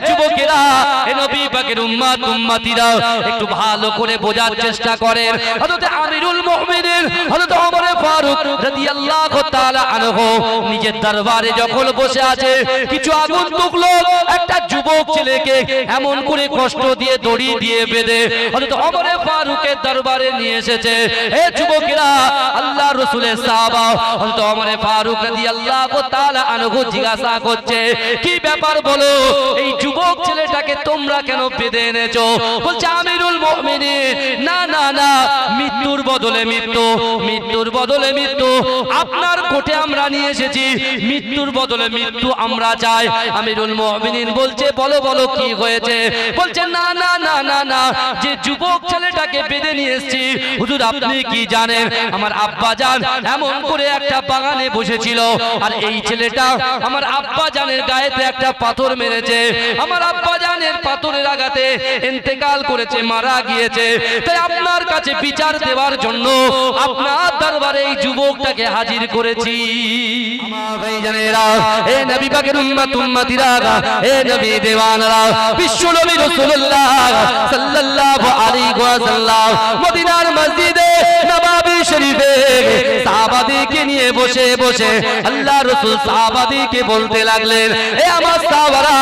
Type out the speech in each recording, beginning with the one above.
যুবকেরা, এ নবী পাকের উম্মত উম্মতিরা, একটু ভালো করে বোঝার চেষ্টা করেন। হযরত আমিরুল মুমিনিন হযরত ওমর ফারুক রাদিয়াল্লাহু তাআলা আনহু নিজের দরবারে যখন বসে আছে, কিছু আগন্তুক লোক একটা যুবক ছেলেকে এমন করে কষ্ট দিয়ে দড়ি দিয়ে বেঁধে হযরত ওমর ফারুকের দরবারে নিয়ে এসেছে। এ যুবকেরা, আল্লাহর রাসূলের সাহাবা হযরত ওমর ফারুক রাদিয়াল্লাহু তাআলা আনহু জিজ্ঞাসা করছে, কি ব্যাপার বলো, এই যুবক ছেলেটাকে তোমরা কেন বেঁধে এনেছো? বলছে আমিরুল মুমিনিন, না না না, মৃত্যুর বদলে মৃত্যু, মৃত্যুর বদলে মৃত্যু আপনার কোর্টে আমরা নিয়ে এসেছি, মৃত্যুর বদলে মৃত্যু আমরা চাই। আমিরুল মুমিনিন বলছে, বলো বলো কি হয়েছে? বলছে না না না না না, যে যুবক ছেলেটাকে বেঁধে নিয়ে এসেছি, হুজুর আপনি কি জানেন, আমার আব্বা জান এমন করে একটা বাগানে বসেছিল, আর এই ছেলেটা আমার আব্বা জানের গায়েতে একটা পাথর মেরেছে, আমার আব্বা জানের পাথরের আঘাতে ইন্তেকাল করেছে, মারা গিয়েছে। তাই আপনার কাছে বিচার দেওয়ার জন্য আপনার দরবারে এই যুবকটাকে হাজির করেছি। আমার ভাইজানেরা, এ নবী পাকের উম্মত উম্মতিরা, এ নবী দেওয়ানরা, বিশ্ব নবী রাসূলুল্লাহ সাল্লাল্লাহু আলাইহি ওয়াসাল্লাম মদিনার মসজিদে নববী শরীফে সাহাবাদেরকে নিয়ে বসে বসে আল্লাহ রাসূল সাহাবাদেরকে বলতে লাগলেন, এ আমার সাহাবারা,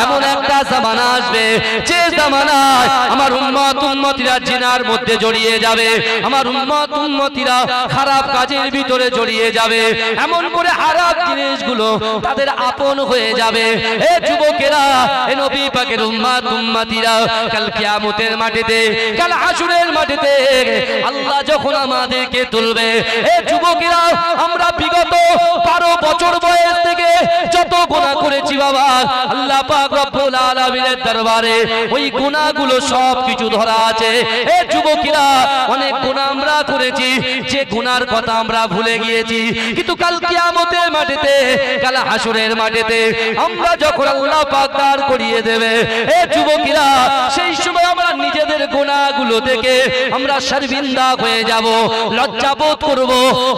এমন একটা জামানা আসবে যে জামানায় আমার উম্মত উম্মতিরা জিনার মধ্যে জড়িয়ে যাবে, আমার উম্মত উম্মতিরা খারাপ কাজের ভিতরে জড়িয়ে যাবে, এমন করে খারাপ জিনিসগুলো তাদের আপন হয়ে যাবে। এ যুবকেরা, এ নবী পাকের উম্মত উম্মতিরা, কাল কিয়ামতের মাটিতে, কাল হাসরের মাটিতে আল্লাহ যখন আমাদেরকে তুলবে, এ যুবকেরা, আমরা বিগত 12 বছর বয়স থেকে যত গুনাহ করেছি বাবা, আল্লাহ পাক রব্বুল আলামিনের দরবারে ওই গুনাহগুলো সব কিছু ধরা আছে। এ যুবকেরা, অনেক গুনাহ আমরা করেছি, যে গুনার কথা আমরা ভুলে গিয়েছি, কিন্তু কাল কিয়ামতের মাটিতে, কাল হাসরের মাটিতে আমরা যখন আল্লাহ পাক দাঁড় করিয়ে দেবে, এ যুবকেরা, সেই সময় আমরা নিজেদের গুনাহগুলো থেকে আমরা শর্মিন্দা হয়ে যাব, লজ্জাবোধ করব,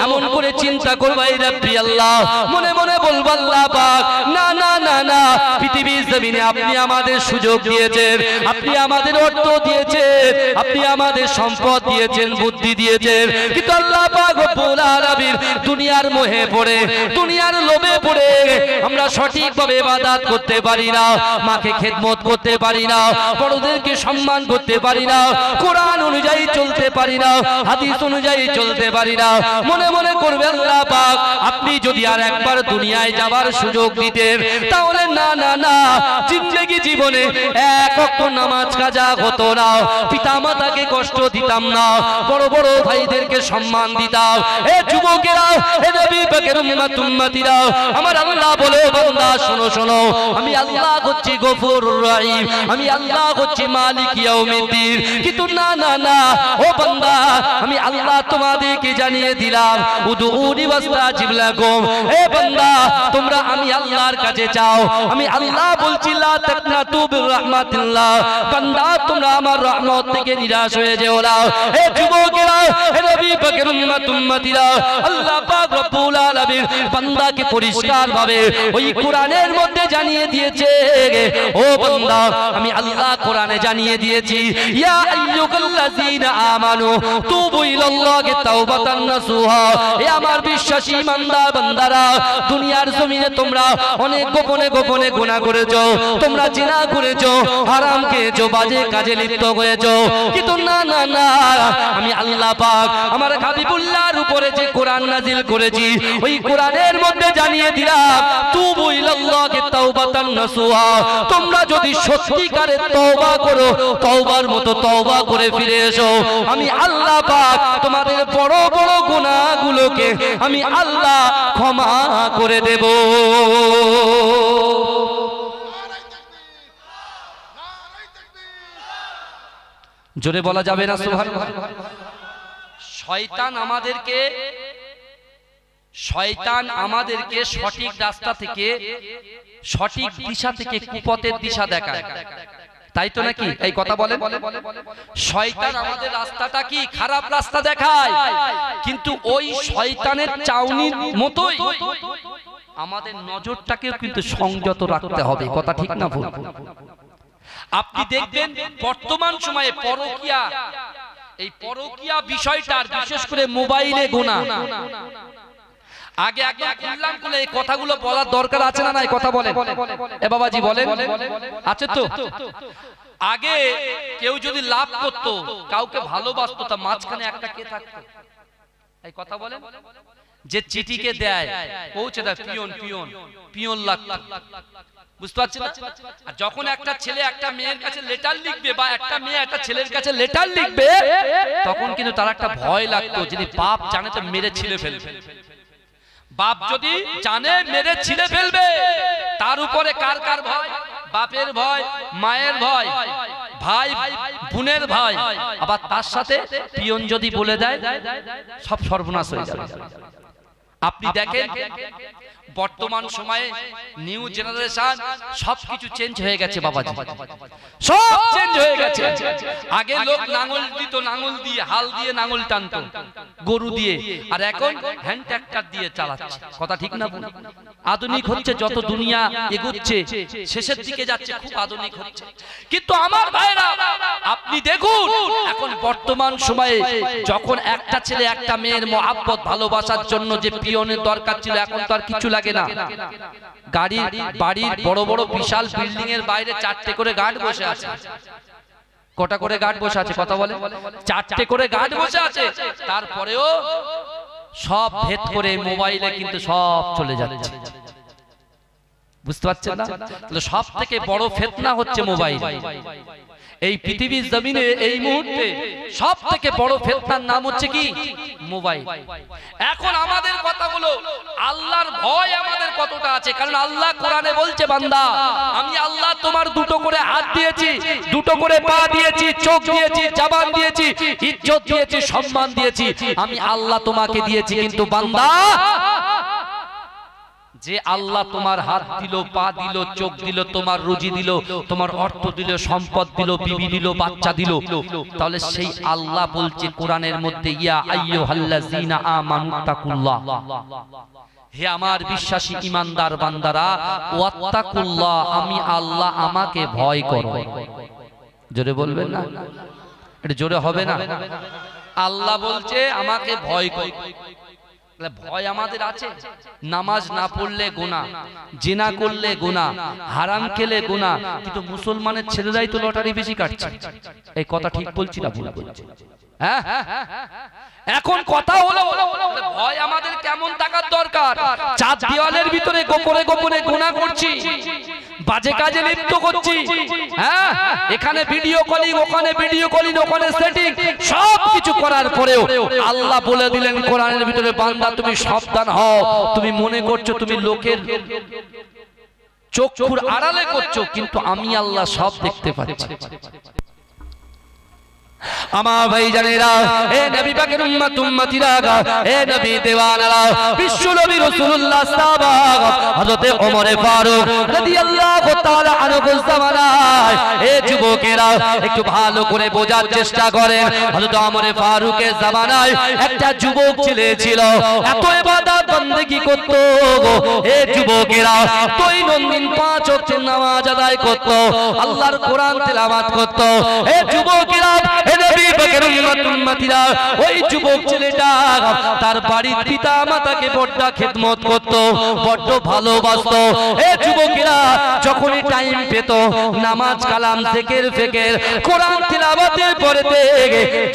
এমন করে চিন্তা করব, এই রব্বি আল্লাহ, মনে মনে বলবো আল্লাহ পাক, না না না না, পৃথিবীর জমিনে আপনি আমাদের সুযোগ দিয়েছেন, আপনি আমাদের অর্থ দিয়েছেন, আপনি আমাদের সম্পদ দিয়েছেন, বুদ্ধি দিয়েছেন, কিন্তু আল্লাহ পাক রব্বুল আলামিন দুনিয়ার মোহে পড়ে, দুনিয়ার লোভে পড়ে আমরা সঠিকভাবে ইবাদত করতে পারি না, মাকে খেদমত করতে পারি না, বড়দেরকে সম্মান করতে পারি না, কোরআন অনুযায়ী চলতে পারি না, হাদিস অনুযায়ী চলতে পারি না। মনে মনে করবে আল্লাহ পাক, আপনি যদি আর একবার দুনিয়ায় যাবার সুযোগ দিতেন, তাহলে না না না, জিন্দেগি জীবনে এক ওয়াক্ত নামাজ কাজা হতো না, পিতামাতাকে কষ্ট দিতাম না, বড় বড় ভাইদেরকে সম্মান দিতাম। এ যুবকেরা, এ নবী পাকের উম্মত উম্মতিরা, আমার আল্লাহ বলে, বান্দা শোনো শোনো, আমি আল্লাহ হচ্ছি গফুরুর রহিম, আমি আল্লাহ হচ্ছি মালিক ইয়াউমিদ্দিন, কিন্তু না না না, ও বান্দা, আমি আল্লাহ তোমাদেরকে জানিয়ে দিলাম, উদউনি ওয়াস্তাজিব লাকুম, এ বান্দা, তোমরা আমি আল্লাহর কাছে চাও, আমি আল্লাহ বলছি লা তাকনাতু বির রাহমাতিল্লাহ, বান্দা তোমরা আমার রহমত থেকে নিরাশ হয়ে যেও না। এ যুবকেরা, এ নবী পাকের উম্মত উম্মতিরা, আল্লাহ পাক রব্বুল আলামিন বান্দাকে পরিষ্কার ভাবে ওই কোরআনের মধ্যে জানিয়ে দিয়েছে, ও বান্দা, আমি আল্লাহ কোরআনে জানিয়ে দিয়েছি, ইয়া আইয়ুহাল্লাযীনা আমানু তুবু ইলাল্লাহি তাওবাতান নাসুহা, এ আমার বিশ্বাসী ইমানদার বান্দারা, দুনিয়ার জমিনে তোমরা অনেক গোপনে গোপনে গুনাহ করেছো, তোমরা জিনা করেছো, হারাম খেয়েছো, বাজে কাজে লিপ্ত হয়েছো, কিন্তু না না না, আমি আল্লাহ পাক আমার হাবিবুল্লাহর উপরে যে কোরআন নাজিল করেছি, ওই কোরআনের মধ্যে জানিয়ে দিলাম, তুবু ইলাল্লাহি তাওবাতান নাসুহা, তোমরা যদি সত্যিকারে তওবা করো, তওবার মতো তওবা করে ফিরে এসো, আমি আল্লাহ পাক তোমাদের বড় বড় গুনাহগুলোকে আমি আল্লাহ ক্ষমা করে দেব। জোরে বলা যাবে না সুবহানাল্লাহ? শয়তান আমাদেরকে সঠিক রাস্তা থেকে, সঠিক দিশা থেকে কুপথের দিশা দেখায়, তাই তো নাকি? এই কথা বলেন, শয়তান আমাদের রাস্তাটা কি খারাপ রাস্তা দেখায়, কিন্তু ওই শয়তানের চাউনির মতোই আমাদের নজরটাকেও কিন্তু সংযত রাখতে হবে, কথা ঠিক না ভুল? আপনি দেখবেন বর্তমান সময়ে পরকীয়া, এই পরকীয়া বিষয়টার বিশেষ করে মোবাইলে গোনা। আগে একদম খুললাম খুলে এই কথাগুলো বলার দরকার আছে না নাই? কথা বলেন এ বাবাজি, বলেন আছে তো? আগে কেউ যদি লাভ করতো, কাউকে ভালোবাসতো, তা মাঝখানে একটা কে থাকতো? এই কথা বলেন। যে চিঠিকে দেয়, পৌঁছে দেয়, পিয়ন পিয়ন পিয়ন লাগতো, বুঝতে পারছেন না? আর যখন একটা ছেলে একটা মেয়ের কাছে লেটার লিখবে, বা একটা মেয়ে একটা ছেলের কাছে লেটার লিখবে, তখন কিন্তু তার একটা ভয় লাগতো, যদি বাপ জানে তো মেরে ছিঁড়ে ফেলবে। বাপ যদি জানে মেরে ছিঁড়ে ফেলবে, তার উপরে কার কার ভয়? বাপের ভয়, মায়ের ভয়, ভাই বোনের ভয়, আবার তার সাথে পিয়ন যদি বলে দেয়, সব সর্বনাশ হয়ে যাবে। আপনি দেখেন বর্তমান সময়ে নিউ জেনারেশন সবকিছু চেঞ্জ হয়ে গেছে বাবাজি, সব চেঞ্জ হয়ে গেছে। আগে লোক নাঙল দিত, নাঙল দিয়ে হাল দিয়ে নাঙল টানতো গরু দিয়ে, আর এখন হ্যান্ড ট্রাক্টর দিয়ে চালাচ্ছে, কথা ঠিক না? আধুনিক হচ্ছে, যত দুনিয়া এগোচ্ছে শেষের দিকে যাচ্ছে, খুব আধুনিক হচ্ছে। কিন্তু আমার ভাইরা আপনি দেখুন, এখন বর্তমান সময়ে যখন একটা ছেলে একটা মেয়ের মহব্বত ভালোবাসার জন্য যে পিয়নের দরকার ছিল, এখন তো আর কিছু লাগে না। গাড়ির বাড়ির বড় বড় বিশাল বিল্ডিং এর বাইরে 4টে করে গার্ড বসে আছে। কটা করে গার্ড বসে আছে? কথা বলে 4টে করে গার্ড বসে আছে। তারপরেও সব ভেদ করে মোবাইলে কিন্তু সব চলে যাচ্ছে, বুঝতে পারছেন না? তাহলে সব থেকে বড় ফিতনা হচ্ছে মোবাইল। এই পৃথিবীর জমিনে এই মুহূর্তে সব থেকে বড় ফিতনার নাম হচ্ছে কি? মোবাইল। এখন আমাদের কথাগুলো, আল্লাহর ভয় আমাদের কতটা আছে? কারণ আল্লাহ কোরআনে বলছে, বান্দা আমি আল্লাহ তোমার দুটো করে হাত দিয়েছি, দুটো করে পা দিয়েছি, চোখ দিয়েছি, জবান দিয়েছি, ইজ্জত দিয়েছি, সম্মান দিয়েছি, আমি আল্লাহ তোমাকে দিয়েছি। কিন্তু বান্দা, যে আল্লাহ তোমার হাত দিল, পা দিল, চোখ দিল, তোমার রুজি দিল, তোমার অর্থ দিল, সম্পদ দিল, বিবি দিল, বাচ্চা দিল, তাহলে সেই আল্লাহ বলছে কোরআনের মধ্যে, ইয়া আইয়ুহাল্লাযীনা আমানু তাকুল্লাহ, হে আমার বিশ্বাসী ঈমানদার বান্দারা, ওয়াত্তাকুল্লাহ, আমি আল্লাহ, আমাকে ভয় করো। জোরে বলবেন না? এটা জোরে হবে না? আল্লাহ বলছে আমাকে ভয় করো। ভয় আমাদের আছে। নামাজ না পড়লে গুনাহ, জিনা করলে গুনাহ, হারাম খেলে গুনাহ, কিন্তু মুসলমানের ছেলেরাই তো লটারি বেশি কাটছে। এই কথা ঠিক বলছি না ভুল বলছি? হ্যাঁ, এখন কথা হলো ভয় আমাদের কেমন থাকার দরকার? চার দেওয়ালের ভিতরে গোপনে গোপনে গুনাহ করছি, বাজে কাজে লিপ্ত করছি, হ্যাঁ, এখানে ভিডিও কলিং, ওখানে ভিডিও কলিং, ওখানে সেটিং, সব কিছু করার পরেও আল্লাহ বলে দিলেন কোরআনের ভিতরে, বান্দা তুমি সাবধান হও। তুমি মনে করছো তুমি লোকের চক্ষুর আড়ালে করছো, কিন্তু আমি আল্লাহ সব দেখতে পাচ্ছি। আমার ভাই জানেরা, এ নবী পাকের উম্মত উম্মতিরা, এ নবী দেওয়ানারা, বিশ্ব নবী রাসূলুল্লাহ সাহাবা হযরত ওমর ফারুক রাদিয়াল্লাহু তাআলা আনহু জামানায়, এ যুবকেরা একটু ভালো করে বোঝার চেষ্টা করেন। হযরত ওমর ফারুকের জামানায় একটা যুবক ছেলে ছিল, এত ইবাদত বندگی করত। এ যুবকেরা দৈনন্দিন 5 ওয়াক্ত নামাজ আদায় করত, আল্লাহর কোরআন তেলাওয়াত করত। এ যুবকেরা, নবী পাকের উম্মত উম্মতিরা, ওই যুবক ছেলেটা তার বাড়ির পিতা মাতাকে বড় খেদমত করত, বড় ভালোবাসতো। এ যুবকেরা যখনই টাইম পেত, নামাজ কালাম জিকির ফিকির কোরআন তিলাওয়াতের পরেতে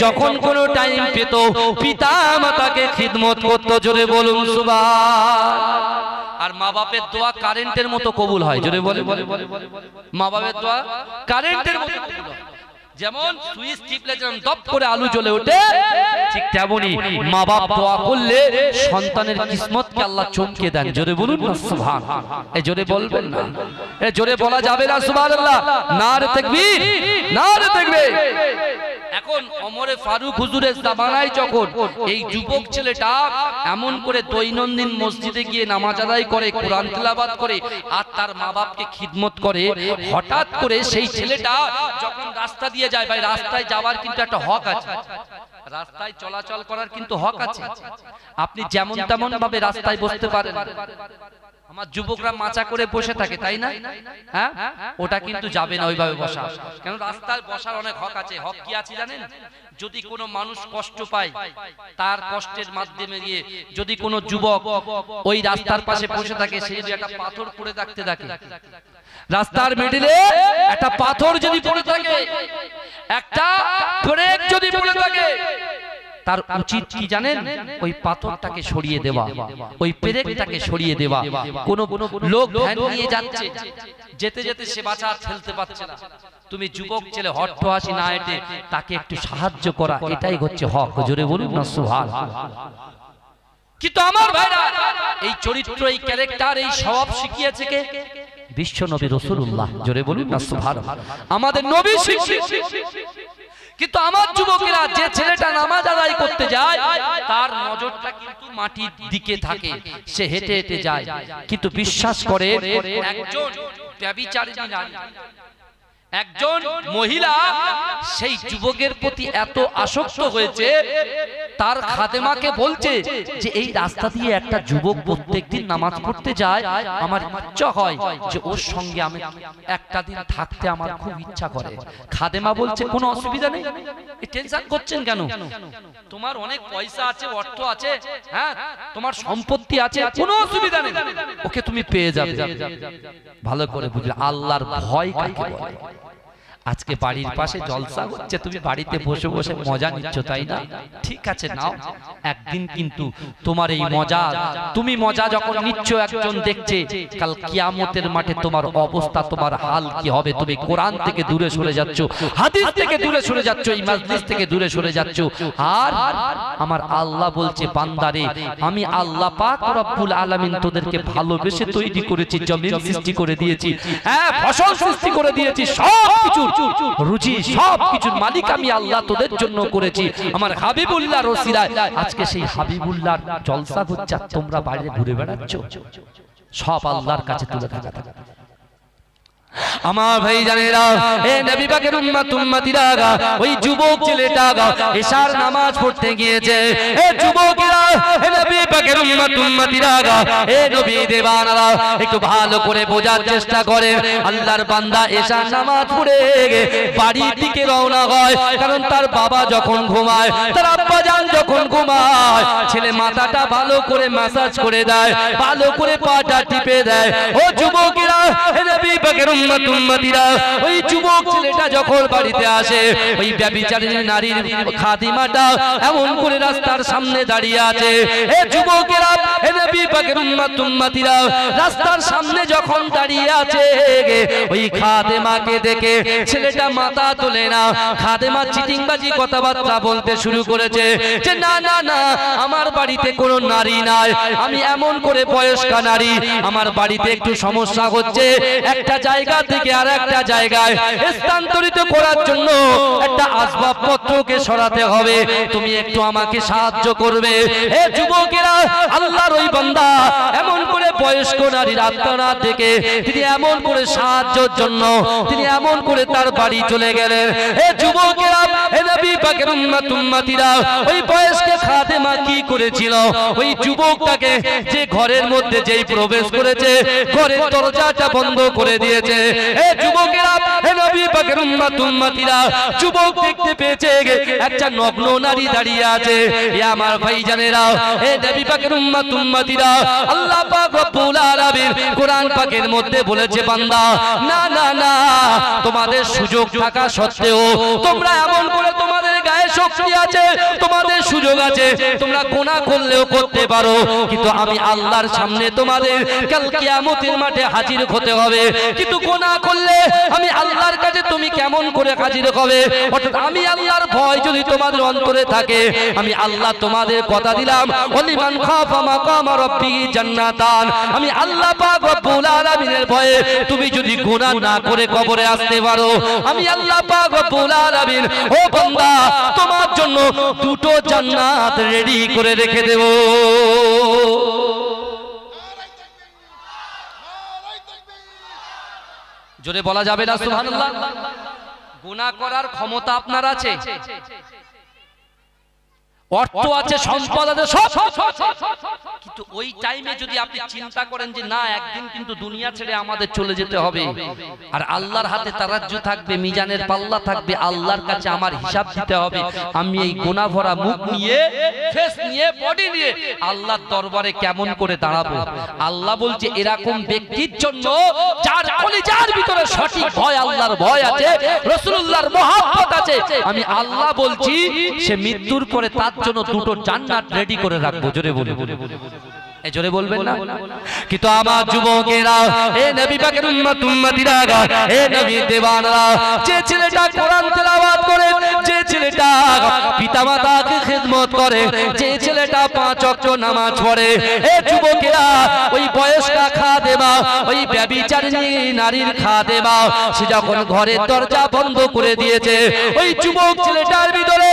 যখন কোনো টাইম পেত, পিতা মাতাকে খিদমত করত। জোরে বলুন সুবহান। আর মা বাপের দোয়া কারেন্টের মতো কবুল হয়। জোরে বলে, মা বাপের দোয়া কারেন্টের মতো কবুল হয়। যেমন সুইচ টিপলে যেমন দপ করে আলু জ্বলে ওঠে, ঠিক তেমনি মা বাপ দোয়া করলে সন্তানের কিসমতকে আল্লাহ চমকে দেন। জোরে বলুন না সুবহান। এই জোরে বলবেন না, এই জোরে বলা যাবে না সুবহানাল্লাহ। নারে তাকবীর, নারে তাকবীর। এখন ওমর ফারুক হুজুরের জামানায় যখন এই যুবক ছেলেটা এমন করে দৈনন্দিন মসজিদে গিয়ে নামাজ আদায় করে, কোরআন তেলাওয়াত করে, আর তার মা বাপকে খিদমত করে, হঠাৎ করে সেই ছেলেটা যখন রাস্তা দিয়ে যায়, ভাই রাস্তায় যাওয়ার কিন্তু একটা হক আছে, রাস্তায় চলাচল করার কিন্তু হক আছে। আপনি যেমন তেমন ভাবে রাস্তায় বসতে পারেন, আমার যুবকরা মাচা করে বসে থাকে তাই না? হ্যাঁ, ওটা কিন্তু যাবে না ওইভাবে বসা, কারণ রাস্তায় বসার অনেক হক আছে। হক কি আছে জানেন? যদি কোনো মানুষ কষ্ট পায়, তার কষ্টের মাধ্যমে গিয়ে যদি কোনো যুবক ওই রাস্তার পাশে বসে থাকে, সে যদি একটা পাথর পড়ে থাকতে থাকে, রাস্তার মিডিলে একটা পাথর যদি পড়ে থাকে, একটা ব্রেক যদি পড়ে থাকে, তার উচিত কি জানেন? ওই পাথরটাকে সরিয়ে দেওয়া, ওই পেরেকটাকে সরিয়ে দেওয়া। কোন লোক ভ্যান নিয়ে যাচ্ছে, যেতে যেতে সে বাঁচা ঠেলতে পারছে না, তুমি যুবক ছেলে হট্টহাসি না হেঁটে তাকে একটু সাহায্য করা, এটাই হচ্ছে হক। জোরে বলুন না সুবহানাল্লাহ। কিন্তু আমার ভাইরা, এই চরিত্র, এই ক্যারেক্টার, এই স্বভাব শিখিয়েছে কে? বিশ্ব নবী রাসূলুল্লাহ। জোরে বলুন না সুবহানাল্লাহ। আমাদের নবী শিখিয়েছে। কিন্তু আমার যুবকেরা, যে ছেলেটা নামাজ আদায় করতে যায়, তার নজরটা কিন্তু মাটির দিকে থাকে, সে হেঁটে হেঁটে যায়। কিন্তু বিশ্বাস করে, একজন ব্যভিচারিণী নারী, একজন মহিলা সেই যুবকের প্রতি এত আসক্ত হয়েছে, তার খাদেমাকে বলছে যে এই রাস্তা দিয়ে একটা যুবক প্রত্যেকদিন নামাজ পড়তে যায়, আমার ইচ্ছা হয় যে ওর সঙ্গে আমি একটা দিন থাকতে আমার খুব ইচ্ছা করে। খাদেমা বলছে কোনো অসুবিধা নেই, টেনশন করছেন কেন? তোমার অনেক পয়সা আছে, অর্থ আছে, হ্যাঁ, তোমার সম্পত্তি আছে, কোনো অসুবিধা নেই, ওকে তুমি পেয়ে যাবে। ভালো করে বুঝলে আল্লাহর ভয় কাকে বলে। আজকে বাড়ির পাশে জলসা হচ্ছে, তুমি বাড়িতে বসে বসে মজা নিচ্ছ, তাই না? ঠিক আছে, নাও। একদিন কিন্তু তোমার এই মজা, তুমি মজা যখন নিচ্ছ, একজন দেখছে, কাল কিয়ামতের মাঠে তোমার অবস্থা, তোমার হাল কি হবে? তুমি কোরআন থেকে দূরে সরে যাচ্ছ, হাদিস থেকে দূরে সরে যাচ্ছ, এই মাজলিস থেকে দূরে সরে যাচ্ছ। আর আমার আল্লাহ বলছে, বান্দারে, আমি আল্লাহ পাক রব্বুল আলামিন তোদেরকে ভালোবেসে তৈরি করেছি, জমিন সৃষ্টি করে দিয়েছি, হ্যাঁ, ফসল সৃষ্টি করে দিয়েছি, সব কিছু রুচি, সব কিছুর মালিক আমি আল্লাহ তোদের জন্য করেছি। আমার হাবিবুল্লাহ রসিলায় আজকে সেই হাবিবুল্লাহর জলসা হচ্ছে, তোমরা বাইরে ঘুরে বেড়াচ্ছ, সব আল্লাহর কাছে তুলে থাকা। আমার ভাই জানেরা, এ নবী পাকের উম্মত উম্মতিরা, ওই যুবক ছেলেটা এশার নামাজ পড়তে গিয়েছে। এ যুবকেরা, এ নবী পাকের উম্মত উম্মতিরা, এ নবী দেওয়ানারা, একটু ভালো করে বোঝার চেষ্টা করেন। আল্লাহর বান্দা এশার নামাজ পড়ে বাড়ির দিকে রওনা হয়, কারণ তার বাবা যখন ঘুমায়, তার আব্বা জান যখন ঘুমায়, ছেলে মাথাটা ভালো করে ম্যাসাজ করে দেয়, ভালো করে পাটা টিপে দেয়। ও যুবকেরা, এ নবী পাকের উম্মতিরা, ওই যুবক ছেলেটা যখন বাড়িতে আসে, ওই ব্যভিচারিণী নারীর খাদিমাটা এমন করে রাস্তার সামনে দাঁড়িয়ে আছে। এ যুবকেরা, এ নবী পাকের উম্মতিরা, রাস্তার সামনে যখন দাঁড়িয়ে আছে, ওই খাদেমাকে দেখে ছেলেটা মাথা তোলে না। খাদেমা চিটিংবাজি কথাবার্তা বলতে শুরু করেছে যে না না না, আমার বাড়িতে কোনো নারী নাই, আমি এমন করে বয়স্কা নারী, আমার বাড়িতে একটু সমস্যা হচ্ছে, একটা জায়গা থেকে আর একটা জায়গায় স্থানান্তরিত করার জন্য একটা আসবাবপত্রকে সরাতে হবে, তুমি একটু আমাকে সাহায্য করবে। হে যুবকেরা, আল্লাহর ওই বান্দা এমন করে বয়স্ক নারীর আত্মনাদ থেকে তিনি এমন করে সাহায্যের জন্য তিনি এমন করে তার বাড়ি চলে গেলেন। হে যুবকেরা, হে নবী পাকের উম্মত উম্মতিরা, ওই বয়স্ক খাদেমা কি করেছিল? ওই যুবকটাকে যে ঘরের মধ্যে যেই প্রবেশ করেছে, ঘরের দরজাটা বন্ধ করে দিয়েছে। হে যুবকেরা, হে নবী পাকের উম্মত উম্মতিরা, যুবক দেখতে পেয়েছে একটা নগ্ন নারী দাঁড়িয়ে আছে। এ আমার ভাইজানেরা, হে নবী পাকের উম্মত উম্মতিরা, আল্লাহ পাক রব্বুল আলামিন কোরআন পাকের মধ্যে বলেছে, বান্দা না না না, তোমাদের সুযোগ থাকা সত্ত্বেও তোমরা এমন করে, তোমাদের গায়ে শক্তি আছে, তোমাদের সুযোগ আছে, তোমরা গুনাহ করলেও করতে পারো, কিন্তু আমি আল্লাহর সামনে তোমাদের কাল কিয়ামতের মাঠে হাজির হতে হবে। কিন্তু গুনাহ করলে আমি আল্লাহর কাছে তুমি কেমন করে হাজির হবে? অর্থাৎ আমি আল্লাহর ভয় যদি তোমাদের অন্তরে থাকে, আমি আল্লাহ তোমাদের কথা দিলাম, ওয়ালিমান খাফা মাকামা রাব্বিহি জান্নাতান, আমি আল্লাহ পাক রব্বুল আলামিনের ভয়ে তুমি যদি গুনাহ না করে কবরে আসতে পারো, আমি আল্লাহ পাক রব্বুল আলামিন ও বান্দা তোমার জন্য দুটো জান্নাত রেডি করে রেখে দেব। জোরে বলা যাবে না সুবহানাল্লাহ? গুনাহ করার ক্ষমতা আপনার আছে, অর্থ আছে, সম্পদ আছে, সব, কিন্তু ওই টাইমে যদি আপনি চিন্তা করেন যে না একদিন কিন্তু দুনিয়া ছেড়ে আমাদের চলে যেতে হবে, আর আল্লাহর হাতে তারাজ্জু থাকবে, মিজানের পাল্লা থাকবে, আল্লাহর কাছে আমার হিসাব দিতে হবে, আমি এই গুনাহ ভরা মুখ নিয়ে, ফেস নিয়ে, বডি নিয়ে আল্লাহর দরবারে কেমন করে দাঁড়াবো? আল্লাহ বলছে এরকম ব্যক্তির জন্য যার কলিজার ভিতরে সঠিক ভয়, আল্লাহর ভয় আছে, রাসূলুল্লাহর মহব্বত আছে, আমি আল্লাহ বলছি সে মৃত্যুর পরে তার জন্য দুটো জান্নাত রেডি করে রাখবো। জোরে বলে, এই জোরে বলবেন না? কিন্তু আমার যুবকেরা, এ নবী পাকের উম্মত উম্মতিরা, এ নবী দেওয়ানরা, যে ছেলেটা কোরআন তেলাওয়াত করে, যে ছেলেটা পিতামাতাকে খিদমত করে, যে ছেলেটা 5 ওয়াক্ত নামাজ পড়ে, এ যুবকেরা, ওই বয়স্কা খাদেমা, ওই ব্যভিচারিণী নারীর খাদেমা, সে যখন ঘরের দরজা বন্ধ করে দিয়েছে, ওই যুবক ছেলেটার ভিতরে,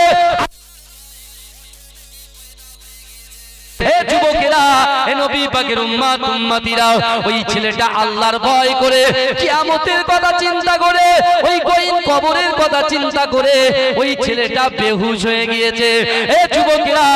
হে যুবকেরা, হে নবী পাকের উম্মত উম্মতিরা, ওই ছেলেটা আল্লাহর ভয় করে, কিয়ামতের কথা চিন্তা করে, ওই গহীন কবরের কথা চিন্তা করে ওই ছেলেটা বেহুশ হয়ে গিয়েছে। হে যুবকেরা,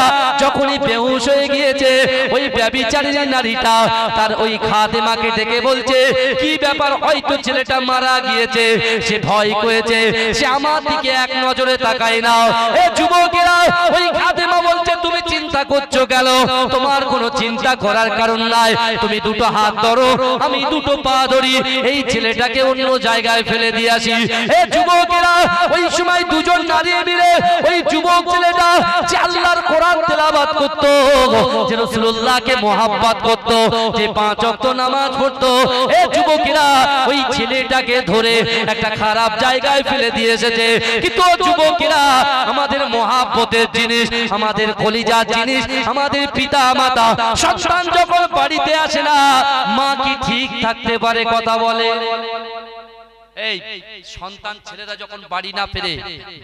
যখনই বেহুশ হয়ে গিয়েছে, ওই ব্যভিচারিণী নারীটা তার ওই খাদেমাকে ডেকে বলছে, কি ব্যাপার? হয়তো ছেলেটা মারা গিয়েছে, সে ভয় করেছে, সে আমার দিকে এক নজরে তাকায় না। হে যুবকেরা, ওই খাদেমা বলছে, তুমি চিন্তা করছো কেন? তোমার কোনো চিন্তা করার কারণ নাই, তুমি দুটো হাত ধরো, আমি দুটো পা ধরি, এই ছেলেটাকে অন্য জায়গায় ফেলে দিয়ে আসি। এই যুবকেরা, ওই সময় দুজন নারী মিলে ওই যুবক ছেলেটা যে আল্লাহর কোরআন তেলাওয়াত করত, যে রাসূলুল্লাহকে মহব্বত করত, যে 5 ওয়াক্ত নামাজ পড়তো, এই যুবকেরা ওই ছেলেটাকে ধরে একটা খারাপ জায়গায় ফেলে দিয়ে এসেছে। কিন্তু যুবকেরা, আমাদের মহব্বতের জিনিস, আমাদের কলিজার জিনিস, আমাদের পিতা মাতা, সন্তান যখন বাড়িতে আসে না, মা কি ঠিক থাকতে পারে? কথা বলে। এই সন্তান ছেলেরা যখন বাড়ি না ফেরে,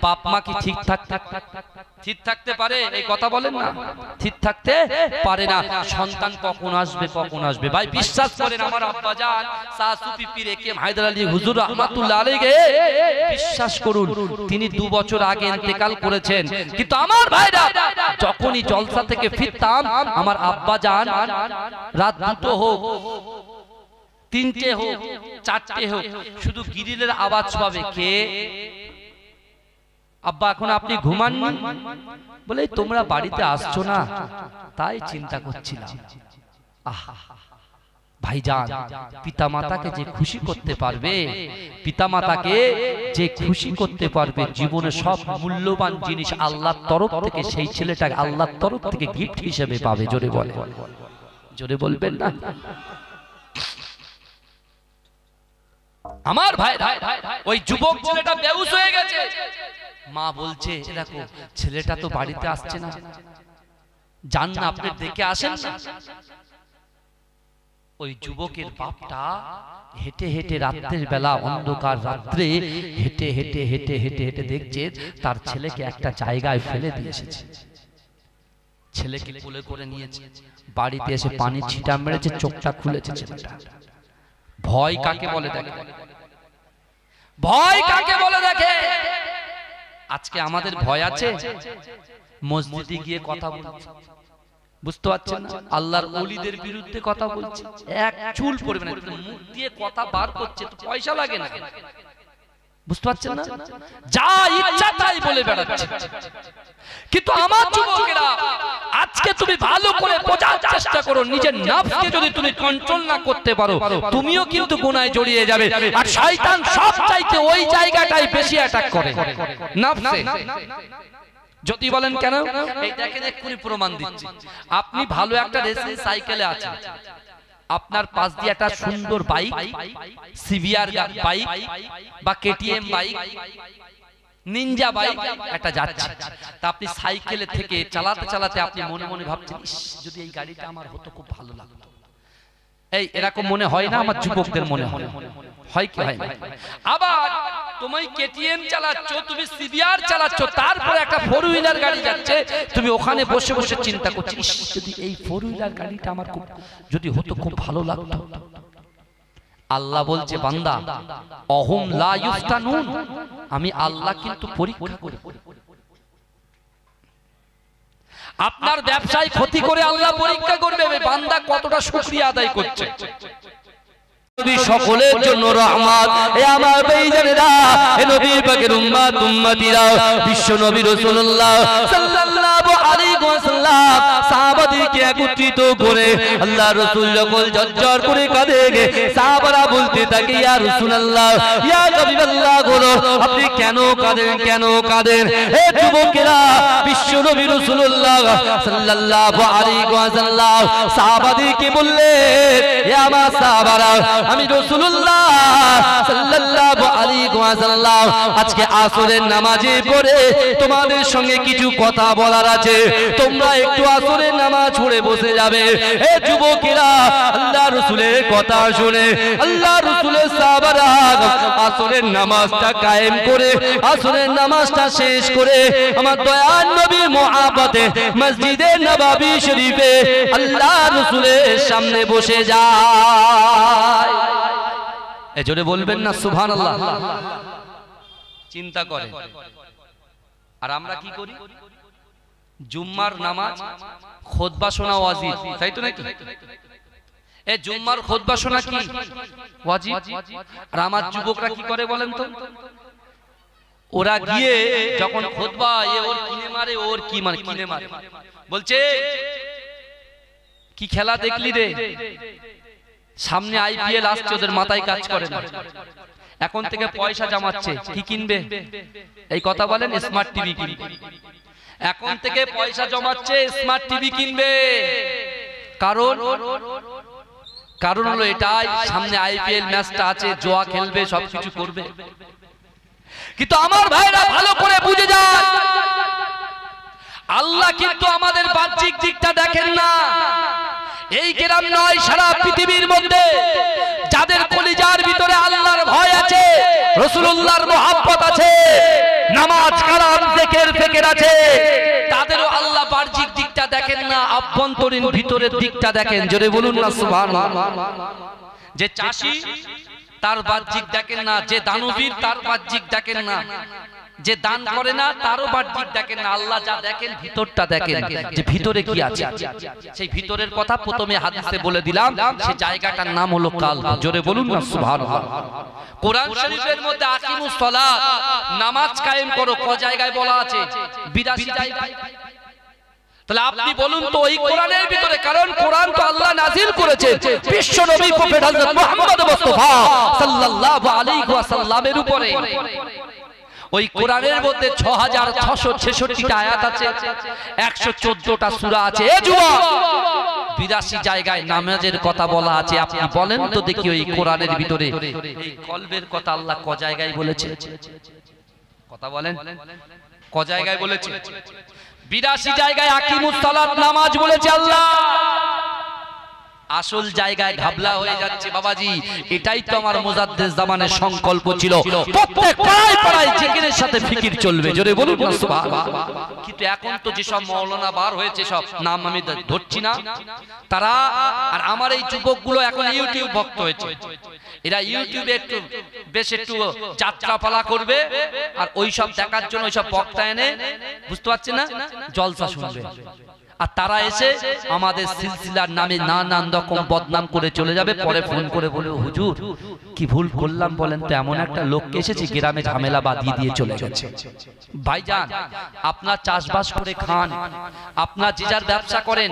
বাপ মা কি ঠিক থাকতে পারে? এই কথা বলেন না, ঠিক থাকতে পারে না। সন্তান কখন আসবে, কখন আসবে? ভাই বিশ্বাস করেন, আমার আব্বা জান শাহ সুফি পীর একেএম হায়দার আলী হুজুর রাহমাতুল্লাহ আলাইহি, বিশ্বাস করুন, তিনি 2 বছর আগে ইন্তেকাল করেছেন। কিন্তু আমার ভাইরা, যখনই জলসা থেকে ফিরতাম, আমার আব্বা জান রাত 2টো হোক, 3টে হোক, 4টে হোক, শুধু গিরিলের আওয়াজ পাবে, কে? আব্বা এখন আপনি ঘুমাননি? বলে তোমরা বাড়িতে আসছো না, তাই চিন্তা করছিলাম। আহা ভাইজান, পিতামাতাকে যে খুশি করতে পারবে, পিতামাতাকে যে খুশি করতে পারবে, জীবনে সব মূল্যবান জিনিস আল্লাহর তরফ থেকে সেই ছেলেটা আল্লাহর তরফ থেকে গিফট হিসেবে পাবে। জোরে বলে, জোরে বলবেন না? আমার ভাই, ওই যুবক ছেলেটা বেহুশ হয়ে গেছে। মা বলছে, দেখো ছেলেটা তো বাড়িতে আসছে না, যান না আপনি দেখে আসেন না। ওই যুবকের বাপটা হেঁটে হেঁটে রাত্রের বেলা, অন্ধকার রাত্রে হেঁটে হেঁটে হেঁটে হেঁটে হেঁটে দেখছে তার ছেলেকে একটা জায়গায় ফেলে দিয়ে এসেছে। ছেলেকে কোলে করে নিয়েছে, বাড়িতে এসে পানি ছিটা মেরেছে, চোখটা খুলেছে ছেলেটা। ভয় কাকে বলে দেখে? ভয় কাকে বলে দেখে? আজকে আমাদের ভয় আছে, মসজিদে গিয়ে কথা বলছে, বুঝতে পারছেন না? আল্লাহর ওলিদের বিরুদ্ধে কথা বলছে, এক চুল পড়বে না, মুখ দিয়ে কথা বার করছে, তো পয়সা লাগে না, বুঝতে পারছেন না? যা ইচ্ছা তাই বলে বেড়াচ্ছে। কিন্তু আমার যুবকেরা, আজকে তুমি ভালো করে বোঝার চেষ্টা করো, নিজের নফসকে যদি তুমি কন্ট্রোল না করতে পারো, তুমিও কিন্তু গুনাহে জড়িয়ে যাবে। আর শয়তান সব চাইতে ওই জায়গাটাই বেশি অ্যাটাক করে, নফসে। যদি বলেন কেন, এই দেখেন এক্ষুনি প্রমাণ দিচ্ছি। আপনি ভালো একটা রেসিং সাইকেলে আছেন, আপনার পাশ দিয়ে একটা সুন্দর বাইক, সিভিআর বাইক বা কেটিএম বাইক, নিনজা বাইক একটা যাচ্ছে, তা আপনি সাইকেলে থেকে চালাতে চালাতে আপনি মনে মনে ভাবছেন, যদি এই গাড়িটা আমার হতো খুব ভালো লাগতো। এই এরকম মনে হয় না? আমার যুবকদের মনে হয়, হয় কি হয় না? আবার তুমি কেটিএম চালাচ্ছ, তুমি সিভিআর চালাচ্ছ, তারপরে একটা 4 হুইলার গাড়ি যাচ্ছে, তুমি ওখানে বসে বসে চিন্তা করছো, যদি এই 4 হুইলার গাড়িটা আমার খুব যদি হতো খুব ভালো লাগতো। আল্লাহ বলছে, বান্দা অহুম লা ইফতানুন, আমি আল্লাহ কিন্তু পরীক্ষা করি। আপনার ব্যবসায় ক্ষতি করে আল্লাহ পরীক্ষা করবে বান্দা কতটা শুকরিয়া আদায় করছে। সকলের জন্য রহমত, এ আমার ভাইজানেরা, এ নবীর পাকের উম্মত উম্মতিরা, বিশ্ব নবী রাসূলুল্লাহ সাল্লাল্লাহু আলাইহি ওয়াসাল্লাম সাহাবাদেরকে একত্রিত করে আল্লাহ রাসূল যখন ঝরঝর করে কাঁদে, সাহাবারা বলতে থাকে ইয়া রাসূলুল্লাহ, ইয়া হাবিবাল্লাহ, বলো আপনি কেন কাঁদেন, কেন কাঁদেন? হে যুবকেরা, বিশ্ব নবী রাসূলুল্লাহ সাল্লাল্লাহু আলাইহি ওয়াসাল্লাম সাহাবাদেরকে বললেন, হে আমার সাহাবারা, আমি রাসূলুল্লাহ সাল্লাল্লাহু আলাইহি ওয়াসাল্লাম আজকে আসরের নামাজে পড়ে তোমাদের সঙ্গে কিছু কথা বলার আছে, তোমরা একটু আসরের নামাজ পড়ে বসে যাবে। হে যুবকেরা, আল্লাহ রাসূলের কথা শুনে আল্লাহ রাসূলের সাহাবারা আসরের নামাজটা কায়েম করে আসরের নামাজটা শেষ করে আমার দয়ার নবীর মহব্বতে মসজিদে নববী শরীফে আল্লাহ রাসূলের সামনে বসে যায়। এজন্য বলবেন না সুবহানাল্লাহ। চিন্তা করে, আর আমরা কি করি? জুম্মার নামাজ খুতবা শোনা ওয়াজিব, তাই তো নাকি? এই জুম্মার খুতবা শোনা কি ওয়াজিব? আর আমার যুবকরা কি করে বলেন তো? ওরা গিয়ে যখন খুতবা ওর কিনে মারে, ওর কি মানে কিনে মারে, বলছে কি খেলা দেখলি রে, সামনে আইপিএল আসছে, ওদের মাথায় কাজ করে না, এখন থেকে পয়সা জমাচ্ছে, কি কিনবে? এই কথা বলেন, স্মার্ট টিভি কিনবে। এখন থেকে পয়সা জমাচ্ছে, স্মার্ট টিভি কিনবে। কারণ হলো এটাই, সামনে আইপিএল ম্যাচটা আছে, জোয়া খেলবে, সবকিছু করবে। কিন্তু আমার ভাইরা ভালো করে বুঝে যান, আল্লাহ কিন্তু আমাদের বাহ্যিক দিকটা দেখেন না। এই গ্রাম নয়, সারা পৃথিবীর মধ্যে যাদের কলিজার ভিতরে আল্লাহর ভয় আছে, রাসূলুল্লাহর মহব্বত আছে, নামাজ কালাম জিকির ফিকির আছে, তাদেরও আল্লাহ বাহ্যিক দিকটা দেখেন না, আভ্যন্তরীণ ভিতরের দিকটা দেখেন। জোরে বলুন না সুবহানাল্লাহ। যে চাষী তার বাহ্যিক দেখেন না, যে দানবীর তার বাহ্যিক দেখেন না, যে দান করে না তারও বাহ্যিক দেখেন না, আল্লাহ যা দেখেন ভিতরটা দেখেন, যে ভিতরে কি আছে। সেই ভিতরের কথা প্রথমে হাদিসে বলে দিলাম, সেই জায়গাটার নাম হলো কাল। জোরে বলুন না সুবহানাল্লাহ। কোরআন শরীফের মধ্যে আকিমুস সালাত, নামাজ কায়েম করো, ক জায়গায় বলা আছে? 82 জায়গায়। তাহলে আপনি বলুন তো ওই কোরআনের ভিতরে, কারণ কোরআন তো আল্লাহ নাযিল করেছে বিশ্ব নবী প্রফেট হযরত মুহাম্মদ মুস্তাফা সাল্লাল্লাহু আলাইহি ওয়াসাল্লামের উপরে। ওই কোরআনের মধ্যে 6666টা আয়াত আছে, 114টা সূরা আছে। এ যুবক, 82 জায়গায় নামাজের কথা বলা আছে। আপনি বলেন তো দেখি ওই কোরআনের ভিতরে এই কলবের কথা আল্লাহ ক জায়গায় বলেছে? কথা বলেন, ক জায়গায় বলেছে? 82 জায়গায় আকিমুস সালাত নামাজ বলেছে আল্লাহ। আসল জায়গায় ঘাবলা হয়ে যাচ্ছে বাবাজি। এটাই তো আমার মুজাদ্দিদ জামানের সংকল্প ছিল, প্রত্যেক পাড়ায় পাড়ায় জিকিরের সাথে ফিকির চলবে। জোরে বলুন না সুবহানাল্লাহ। কিন্তু এখন তো যেসব মাওলানা বার হয়েছে, সব নাম আমি ধরছি না, তারা আর আমার এই যুবকগুলো এখন ইউটিউব ভক্ত হয়েছে। এরা ইউটিউবে একটু বেশ একটু যাত্রাপালা করবে, আর ওই সব দেখার জন্য ওই সব বক্তা এনে, বুঝতে পারছেন না, জলসা শুনবে। আর তারা এসে আমাদের সিলসিলার নামে নানান রকম বদনাম করে চলে যাবে। পরে ফোন করে বলে, হুজুর কি ভুল করলাম বলেন তো, এমন একটা লোককে এসেছে গ্রামে ঝামেলা বাঁধিয়ে দিয়ে চলে গেছে। ভাইজান, আপনার চাষবাস করে খান, আপনার যে যার ব্যবসা করেন,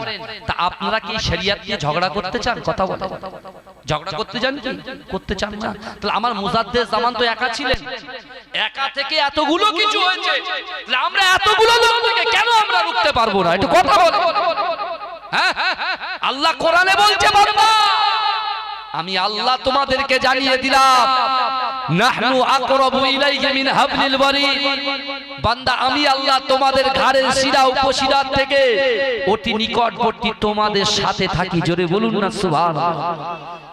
তা আপনারা কি শরিয়ত নিয়ে ঝগড়া করতে চান? কথা বলেন, ঝগড়া করতে চান কি? করতে চান না? তাহলে আমার মুজাদ্দিদ জামান তো একা ছিলেন, একা থেকে এতগুলো কিছু হয়েছে, তাহলে আমরা এতগুলো লোক থেকে কেন আমরা রুখতে পারবো না? একটু কথা বল। হ্যাঁ, আল্লাহ কোরআনে বলছে, বান্দা আমি আল্লাহ তোমাদেরকে জানিয়ে দিলাম, নাহনু আকরাবু ইলাইহি মিন হাবলিল ওয়ারিদ। বান্দা আমি আল্লাহ তোমাদের ঘাড়ের শিরা উপশিরা থেকে অতি নিকটবর্তী, তোমাদের সাথে থাকি। জোরে বলুন না সুবহানাল্লাহ।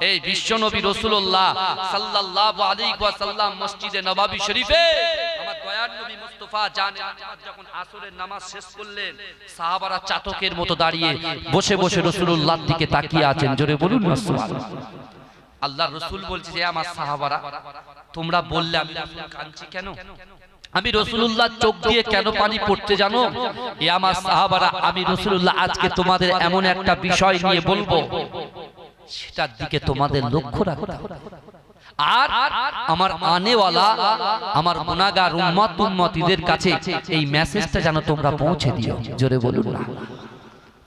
এই বিশ্বনবী রাসূলুল্লাহ সাল্লাল্লাহু আলাইহি ওয়াসাল্লাম মসজিদে নববী শরীফে আমার দয়ার নবী মুস্তাফা জানেন যখন আসরের নামাজ শেষ করলেন, সাহাবারা চাতকের মতো দাঁড়িয়ে বসে বসে রাসূলুল্লাহর দিকে তাকিয়ে আছেন। জোরে বলুন না সুবহানাল্লাহ। আল্লাহর রাসূল বলছে, যে আমার সাহাবারা, তোমরা বললে আমি কাঁদছি কেন? আমি রাসূলুল্লাহ চোখ দিয়ে কেন পানি পড়তে জানো? এ আমার সাহাবারা, আমি রাসূলুল্লাহ আজকে তোমাদের এমন একটা বিষয় নিয়ে বলবো, সেটার দিকে তোমাদের লক্ষ্য রাখতে হবে। আর আমার আনেওয়ালা আমার গুনাহগার উম্মত উম্মতীদের কাছে এই মেসেজটা যেন তোমরা পৌঁছে দিও। জোরে বলুন না।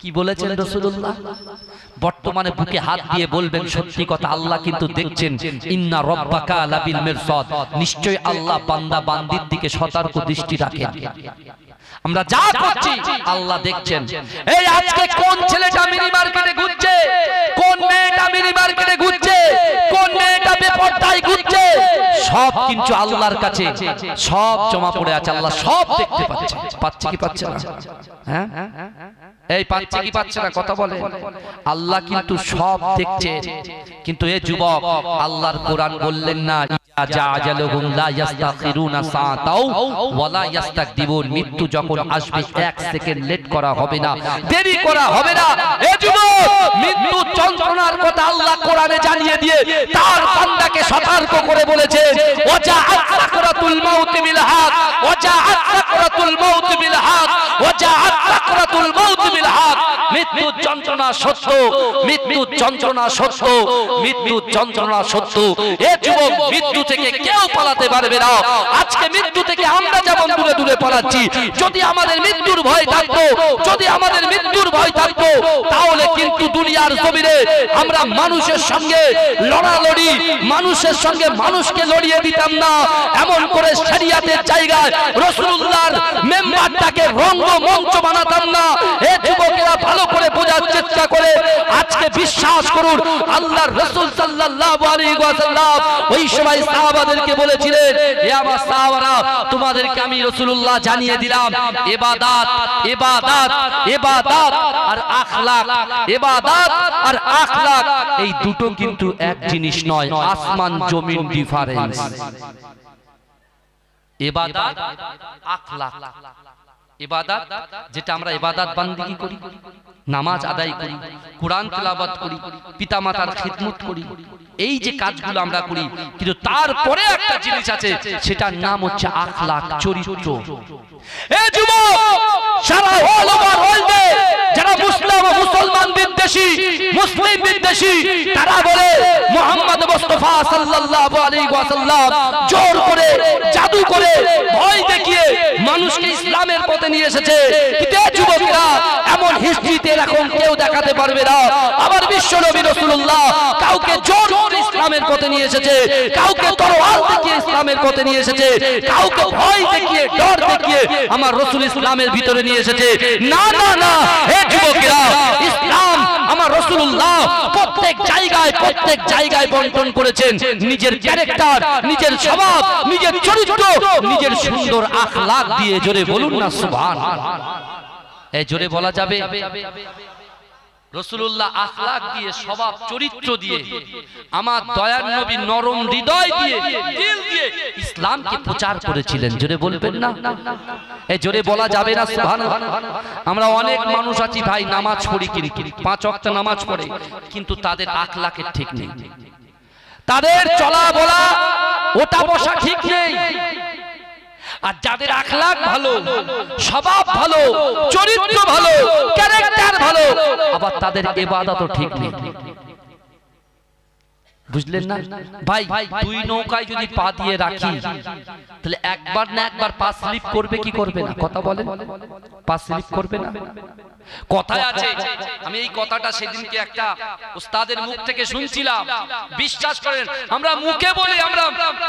কি বলেছেন রাসূলুল্লাহ? বর্তমানে বুকে হাত দিয়ে বলবেন সত্যি কথা, আল্লাহ কিন্তু দেখছেন। ইন্না রাব্বাকা লাবিল মিরসাদ, নিশ্চয় আল্লাহ বান্দা বান্দির দিকে সতর্ক দৃষ্টি রাখেন। আমরা যা করছি আল্লাহ দেখছেন। এই আজকে কোন ছেলেটা মিনি মার্কেটে ঘুরছে, কোন মেয়েটা মিনি মার্কেটে ঘুরছে, কোন মেয়েটা বেপরদায় ঘুরছে, সব কিন্তু আল্লাহর কাছে সব জমা পড়ে আছে। আল্লাহ সব দেখতে পাচ্ছে। পাচ্ছে কি পাচ্ছে না? হ্যাঁ, এই পাচ্ছে কি পাচ্ছে না? কথা বলে। আল্লাহ কিন্তু সব দেখছে। কিন্তু এ যুবক, আল্লাহর কোরআন বললেন না জাআজালুহুম লা ইস্তাখিরুনা সাআতাও ওয়া লা ইস্তাকদিবুন, মৃত্যু যখন আসবে 1 সেকেন্ড লেট করা হবে না, দেরি করা হবে না। এ যুবক, মৃত্যু যন্ত্রণার কথা আল্লাহ কোরআনে জানিয়ে দিয়ে তার বান্দাকে সতর্ক করে বলেছেন, ওয়া জাআত সাকরাতুল মাউত বিল হক, ওয়া জাআত সাকরাতুল মাউত বিল হক, ওয়া জাআত সাকরাতুল মাউত বিল হক। মৃত্যু যন্ত্রণা সত্য, মৃত্যু যন্ত্রণা সত্য, মৃত্যু যন্ত্রণা সত্য। এ যুবক, মৃত্যু থেকে কেউ পালাতে পারবে না। আজকে মৃত্যু থেকে আমরা যেমন দূরে দূরে পালাচ্ছি, যদি আমাদের মৃত্যুর ভয় থাকতো, যদি আমাদের মৃত্যুর ভয় থাকতো, তাহলে কিন্তু দুনিয়ার জমিনে আমরা মানুষের সঙ্গে লড়ালড়ি, মানুষের সঙ্গে মানুষকে লড়িয়ে দিতাম না। এমন করে শরিয়াতের জায়গায় রাসূলুল্লাহর মেম্বারটাকে রঙ্গমঞ্চ বানাতাম না। এ যুবকেরা ভালো করে বোঝার চেষ্টা করে আজকে বিশ্বাস করুন, আল্লাহর রাসূল সাল্লাল্লাহু আলাইহি ওয়াসাল্লাম ওই সময় সাহাবাদেরকে বলেছিলেন, হে আমার সাহাবারা, তোমাদেরকে আমি রাসূলুল্লাহ জানিয়ে দিলাম, ইবাদত, ইবাদত, ইবাদত আর আখলাক, ইবাদত আর আখলাক এই দুটো কিন্তু এক জিনিস নয়, আসমান জমিন ডিফারেন্স। ইবাদত, আখলাক। ইবাদত যেটা আমরা ইবাদত বান্দিগি করি, নামাজ আদায় করি, কোরআন তেলাওয়াত করি, পিতামাতার খিদমত করি, এই যে কাজগুলো আমরা করি, কিন্তু তারপরে একটা জিনিস আছে, সেটার নাম হচ্ছে আখলাক, চরিত্র। এই যুবক, সারা অল ওভার ওয়ার্ল্ডে যারা মুসলমান বিদ্বেষী, মুসলিম বিদ্বেষী, তারা বলে মুহাম্মদ মুস্তাফা সাল্লাল্লাহু আলাইহি ওয়াসাল্লাম জোর করে, জাদু করে, ভয় দেখিয়ে মানুষকে ইসলামের পথে নিয়ে এসেছে। কিন্তু এই যুবকরা, এমন হিস্ট্রিতে এখন কেউ দেখাতে পারবে না আবার বিশ্বনবী রাসূলুল্লাহ কাউকে জোর করে ইসলামের পথে নিয়ে এসেছে, কাউকে তরোয়াল দেখিয়ে ইসলামের পথে নিয়ে এসেছে, কাউকে ভয় দেখিয়ে, ডর দেখিয়ে আমার রাসূল ইসলামের ভিতরে নিয়ে এসেছে। না না না, হে যুবকেরা, ইসলাম আমার রাসূলুল্লাহ প্রত্যেক জায়গায় বন্টন করেছেন নিজের ক্যারেক্টার, নিজের স্বভাব, নিজের চরিত্র, নিজের সুন্দর আখলাক দিয়ে। জোরে বলুন না সুবহানাল্লাহ। এই জোরে বলা যাবে? রাসূলুল্লাহ আখলাক দিয়ে, স্বভাব চরিত্র দিয়ে, আমার দয়ার নবী নরম হৃদয় দিয়ে, দিল দিয়ে ইসলামকে প্রচার করেছিলেন। জোরে বলবেন না? এই জোরে বলা যাবে না সুবহানাল্লাহ? আমরা অনেক মানুষ আছি ভাই, নামাজ পড়ি, কিন্তু 5 ওয়াক্ত নামাজ পড়ে, কিন্তু তাদের আখলাকের ঠিক নেই, তাদের চলা বলা ওটা বসা ঠিক নেই। আর যাদের আখলাক ভালো, স্বভাব ভালো, চরিত্র ভালো, ক্যারেক্টার ভালো, আবার তাদের ইবাদতও ঠিক নেই। বুঝলেন না ভাই? দুই নৌকায় যদি পা দিয়ে রাখি, তাহলে একবার না একবার পা স্লিপ করবে কি করবে না? কথা বলেন, পা স্লিপ করবে না? কথায় আছে, আমি এই কথাটা সেদিনকে একটা উস্তাদের মুখ থেকে শুনছিলাম। বিশ্বাস করেন, আমরা মুখে বলি আমরা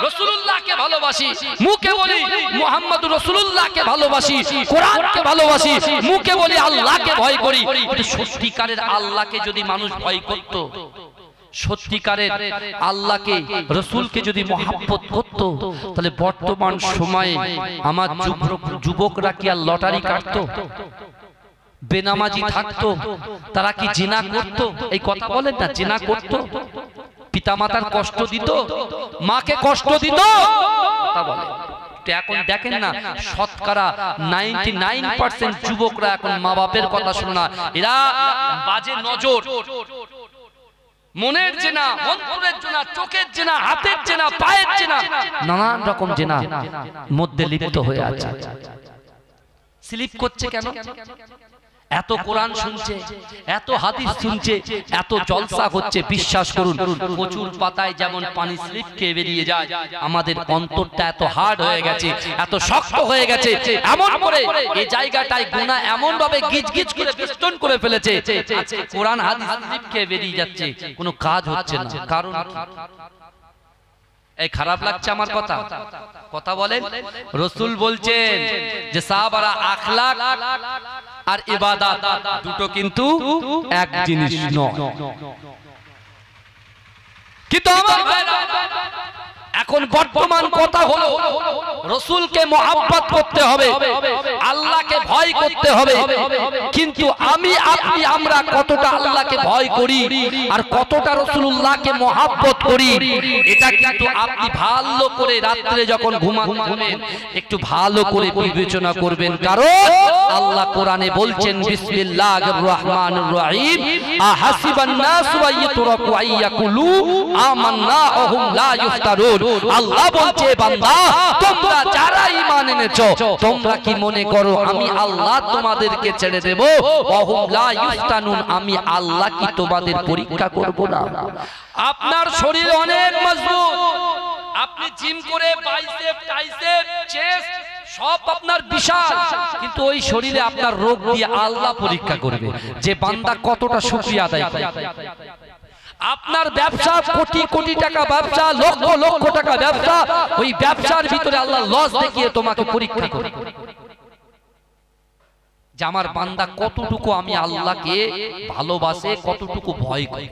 রাসূলুল্লাহকে ভালোবাসি, মুখে বলি মুহাম্মদুর রাসূলুল্লাহকে ভালোবাসি, কোরআনকে ভালোবাসি, মুখে বলি আল্লাহকে ভয় করি, কিন্তু সত্যিকারের আল্লাহকে যদি মানুষ ভয় করত, সত্যিকারের আল্লাহকে, রাসূলকে যদি মহব্বত করত, তাহলে বর্তমান সময়ে আমার যুবকরা কি আর লটারি কাটতো? বেনামাজি থাকতো? তারা কি জিনা করত? এই কথা বলেন না, জিনা করত? পিতামাতার কষ্ট দিত? মাকে কষ্ট দিত? তা বলে। এখন দেখেন না, শতকরা 99% যুবকরা এখন মা বাপের কথা শোনে না, এরা বাজে নজর, মনের জেনা, অন্তরের জেনা, চোখের জেনা, হাতের জেনা, পায়ের জেনা, নানান রকম জেনা মধ্যে লিপ্ত হয়ে আছে। স্লিপ করছে কেন? এত কোরআন শুনছে, এত হাদিস শুনছে, এত জলসা হচ্ছে, বিশ্বাস করুন প্রচুর পাতায় যেমন পানি স্লিপ খেয়ে বেরিয়ে যায়, আমাদের অন্তরটা এত হার্ড হয়ে গেছে, এত শক্ত হয়ে গেছে, এমন করে এই জায়গাটায় গুনাহ এমন ভাবে গিজগিজ করে বেষ্টন করে ফেলেছে, আজকে কোরআন হাদিস স্লিপ খেয়ে বেরিয়ে যাচ্ছে, কোনো কাজ হচ্ছে না। কারণ এই খারাপ লাগছে আমার কথা? কথা বলেন। রাসূল বলছেন যে সাহাবারা আখলাক আর ইবাদত দুটো কিন্তু এক জিনিস নয়। কিন্তু আমার ভাইরা এখন বর্তমান কথা হলো রাসূলকে মহব্বত করতে হবে, আল্লাহকে ভয় করতে হবে, কিন্তু আমি আপনি আমরা কতটা আল্লাহকে ভয় করি আর কতটা রাসূলুল্লাহকে মহব্বত করি, এটা কিন্তু আপনি ভালো করে রাতে যখন ঘুমাবেন একটু ভালো করে বিবেচনা করবেন। কারণ আল্লাহ কোরআনে বলছেন বিসমিল্লাহির রহমানির রহিম, আহাসিবান নাসু আইয়ুতরাকু আইয়াকুলু আমান্না ওয়া হুম লা ইফতারুন। আল্লাহ বলছে বান্দা তোমরা যারা ঈমান এনেছো তোমরা কি মনে করো আমি আল্লাহ তোমাদেরকে ছেড়ে দেব? ওয়া হুম লা ইফতানুন, আমি আল্লাহ কি তোমাদের পরীক্ষা করব না? আপনার শরীর অনেক মজবুত, আপনি জিম করে বাইসেপ টাইসেপ চেস্ট সব আপনার বিশাল, কিন্তু ওই শরীরে আপনার রোগ দিয়ে আল্লাহ পরীক্ষা করবে যে বান্দা কতটা শুকরিয়া আদায় করে। আপনার ব্যবসা কোটি কোটি টাকা ব্যবসা, লক্ষ লক্ষ টাকা ব্যবসা, ওই ব্যবসার ভিতরে আল্লাহ লস দেখিয়ে তোমাকে পরীক্ষা করে যে আমার বান্দা কতটুকু আমি আল্লাহকে ভালোবাসে, কতটুকু ভয় করে।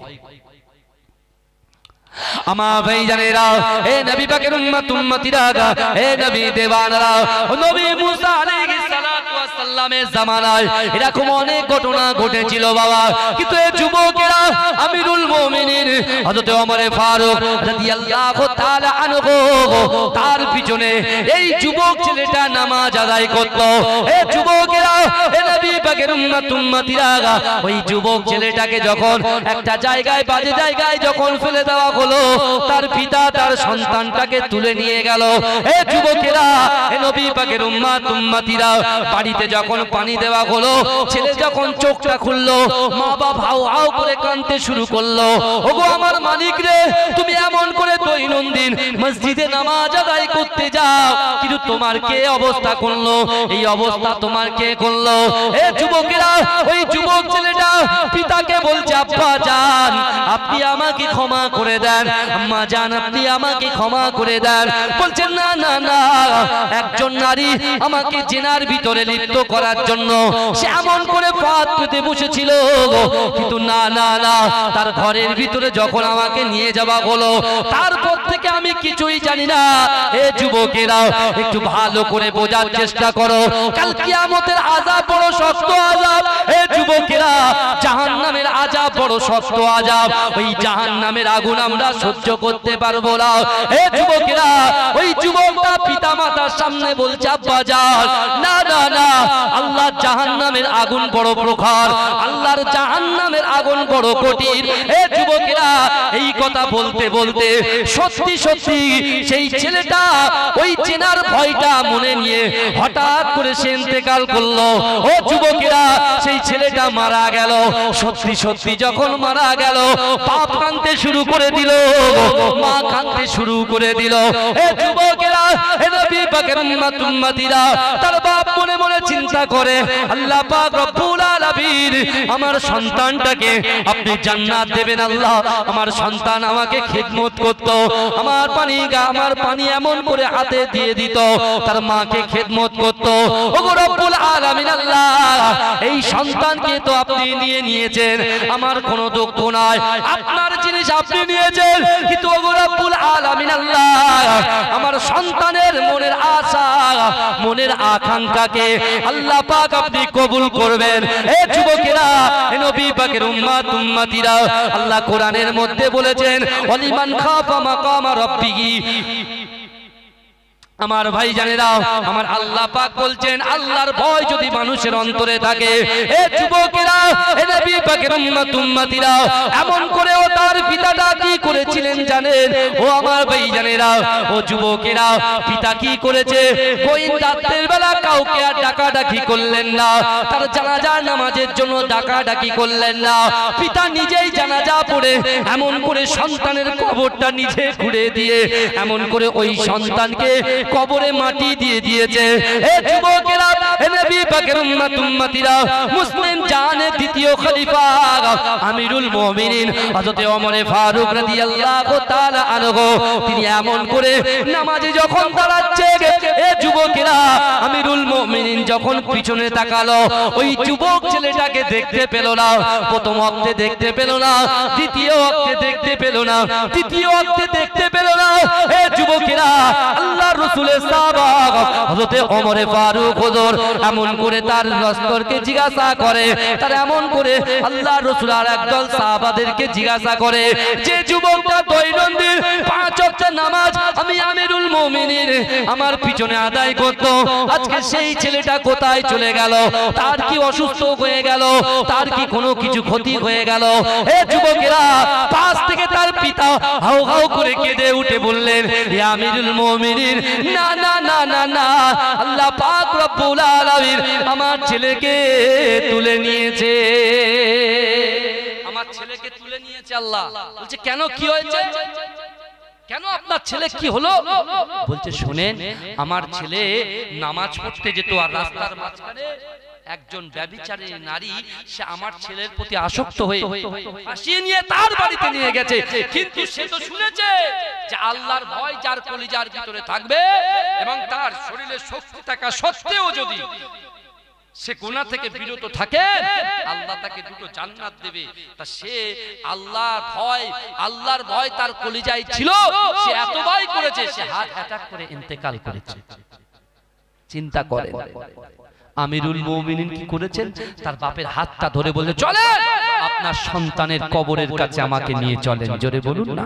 আমার ভাইজানেরা, হে নবী পাকের উম্মত উম্মতিরা, হে নবী দেওয়ানরা, নবী মুসা আলাইহিস সালাতু ওয়াস সালামের জামানায় এরকম অনেক ঘটনা ঘটেছিল বাবা, কিন্তু এই যুবকেরা আমিরুল মুমিনিন হযরত ওমর ফারুক রাদিয়াল্লাহু তাআলা আনহু তার পিছনে এই যুবক ছেলেটা নামাজ আদায় করত। এই যুবকেরা, হে নবী পাকের উম্মত উম্মতিরা, ওই যুবক ছেলেটাকে যখন একটা জায়গায় বাজে জায়গায় যখন ফেলে দেওয়া হলো, তার পিতা তার সন্তানটাকে তুলে নিয়ে গেল। হে যুবকেরা, হে নবী পাকের উম্মত উম্মতিরা, বাড়িতে যখন পানি দেওয়া হলো, ছেলে যখন চোখটা খুললো, মা বাবা হাউ হাউ করে কাঁদতে শুরু করলো, ওগো আমার মালিক রে, তুমি এমন করে দৈনন্দিন মসজিদে নামাজ আদায় করতে যাও, কিন্তু তোমার কে অবস্থা করলো? এই অবস্থা তোমার কে করলো? হে যুবকেরা, ওই যুবক ছেলেটা পিতাকে বলছে আব্বা জান আপনি আমাকে ক্ষমা করে দেন, আম্মা জান আপনি আমাকে ক্ষমা করে দেন। বলছেন না না না, একজন নারী আমাকে জিনার ভিতরে লিপ্ত করার জন্য সে এমন করে পাত পেতে বসেছিল, কিন্তু না না না, তার ঘরের ভিতরে যখন আমাকে নিয়ে যাওয়া হলো তারপর থেকে আমি কিছুই জানি না। এ যুবকেরা একটু ভালো করে বোঝার চেষ্টা করো, কাল কিয়ামতের আযাব বড় শক্ত আযাব। এ যুবকেরা, জাহান্নামের আযাব বড় শক্ত আযাব, ওই জাহান্নামের আগুন আমরা সহ্য করতে পারবো না। এ যুবকেরা, ওই যুবকটা পিতা মাতার সামনে বলছে আব্বা জান না না না, আল্লাহ জাহান্নামের আগুন বড় প্রখর, আল্লাহর জাহান্নামের আগুন বড় কঠিন। এ যুবকেরা, এই কথা বলতে বলতে সত্যি সত্যি সেই ছেলেটা ওই চেনার ভয়টা মনে নিয়ে হঠাৎ করে সে ইন্তেকাল করলো। ও যুবকেরা, সেই ছেলেটা মারা গেল। সত্যি সত্যি যখন মারা গেল, বাপ কাঁদতে শুরু করে দিল, মা কাঁদতে শুরু করে দিল। এ যুবকেরা, হে নবী পাকের উম্মত উম্মতিরা, তার বাপ মনে মনে চিন্তা করে আল্লাহ পাক রব্বুল আলামিন আমার সন্তানটাকে আপনি জান্নাত দেবেন আল্লাহ, আমার সন্তান আমাকে খিদমত করত, আমার পানি এমন করে হাতে দিয়ে দিত, তার মাকে খিদমত করত। ওগো রব্বুল আলামিন আল্লাহ, এই সন্তানকে তো আপনি নিয়ে নিয়েছেন, আমার কোনো দুঃখ নাই, আপনার জিনিস আপনি নিয়েছেন, কিন্তু ওগো রব্বুল আলামিন আল্লাহ, আমার সন্তানের মনের আশা মনের আকাঙ্ক্ষাকে আল্লাহ পাক আপনি কবুল করবেন। এ যুবকেরা, হে নবী পাকের উম্মত উম্মতিরা, আল্লাহ কোরআনের মধ্যে বলেছেন ওয়ালিমান খাফা মাকামা রাব্বিহি আমার ভাই জানেরা, আমার আল্লাহ পাক বলছেন আল্লাহর ভয় যদি মানুষের অন্তরে থাকে, এ যুবকেরা, এ নবী পাকের উম্মতিরা, এমন করেও তার পিতাটা কি করেছিলেন জানেন? ও আমার ভাই জানেরা, ও যুবকেরা, পিতা কি করেছে? কোন রাতের বেলা কাউকে আর ডাকাডাকি করলেন না, তার জানাজা নামাজের জন্য ডাকাডাকি করলেন না। পিতা নিজেই জানাজা পড়ে এমন করে সন্তানের কবরটা নিজে খুঁড়ে দিয়ে এমন করে ওই সন্তানকে কবরে মাটি দিয়ে দিয়েছে। এ যুবকেরা, এ নবী পাকের উম্মতিরা, মুসলিম জানের দ্বিতীয় খলিফা আমিরুল মুমিনিন হযরত ওমর ফারুক রাদিয়াল্লাহু তাআলা আনহু, তিনি এমন করে নামাজে যখন দাঁড়াচ্ছে, এ যুবকেরা, আমিরুল মুমিনিন যখন পিছনে তাকালো, ওই যুবক ছেলেটাকে দেখতে পেল না। প্রথম ওয়াক্তে দেখতে পেল না, দ্বিতীয় ওয়াক্তে দেখতে পেল না, তৃতীয় ওয়াক্তে দেখতে পেল না। এ যুবকেরা, আল্লাহর রাসূলের সাহাবা হযরত ওমর ফারুক হুজুর এমন করে তার লস্করকে জিজ্ঞাসা করে, তার এমন করে আল্লাহর রাসূল আর একদল সাহাবাদেরকে জিজ্ঞাসা করে, যে যুবকটা দৈনন্দিন 5 ওয়াক্ত নামাজ আমি আমিরুল মুমিনিন আমার পিছনে আদায় করত, আজকে সেই ছেলেটা কোথায় চলে গেল? তার কি অসুস্থ হয়ে গেল? তার কি কোনো কিছু ক্ষতি হয়ে গেল? এ যুবকেরা, পাশ থেকে তার পিতা হাউ হাউ করে কেঁদে উঠে বললেন, হে আমিরুল মুমিনিন, না না না না না, আল্লাহ পাক রব্বুল আলামিন আমার ছেলেকে তুলে নিয়েছে, আমার ছেলেকে তুলে নিয়েছে। আল্লাহ বলছে, কেন, কি হয়েছে? কেন আপনার ছেলে কি হলো? বলছে, শুনেন, আমার ছেলে নামাজ পড়তে যেত, আর রাস্তার মাঝখানে একজন ব্যভিচারী নারী সে আমার ছেলের প্রতি আসক্ত হয়ে ফাঁসিয়ে নিয়ে তার বাড়িতে নিয়ে গেছে। কিন্তু সে তো শুনেছে যে আল্লাহর ভয় যার কলিজার ভিতরে থাকবে এবং তার শরীরে শক্তি থাকা সত্ত্বেও যদি সে গুনাহ থেকে বিরত থাকে, আল্লাহ তাকে দুটো জান্নাত দেবে। তা সে আল্লাহর ভয় তার কলিজায় ছিল, সে এত ভয় করেছে, সে হার্ট অ্যাটাক করে ইন্তেকাল করেছে। চিন্তা করেন, আমিরুল মুমিনিন কি করেছেন? তার বাপের হাতটা ধরে বললেন, চলেন আপনার সন্তানের কবরের কাছে আমাকে নিয়ে চলেন। জোরে বলুন না,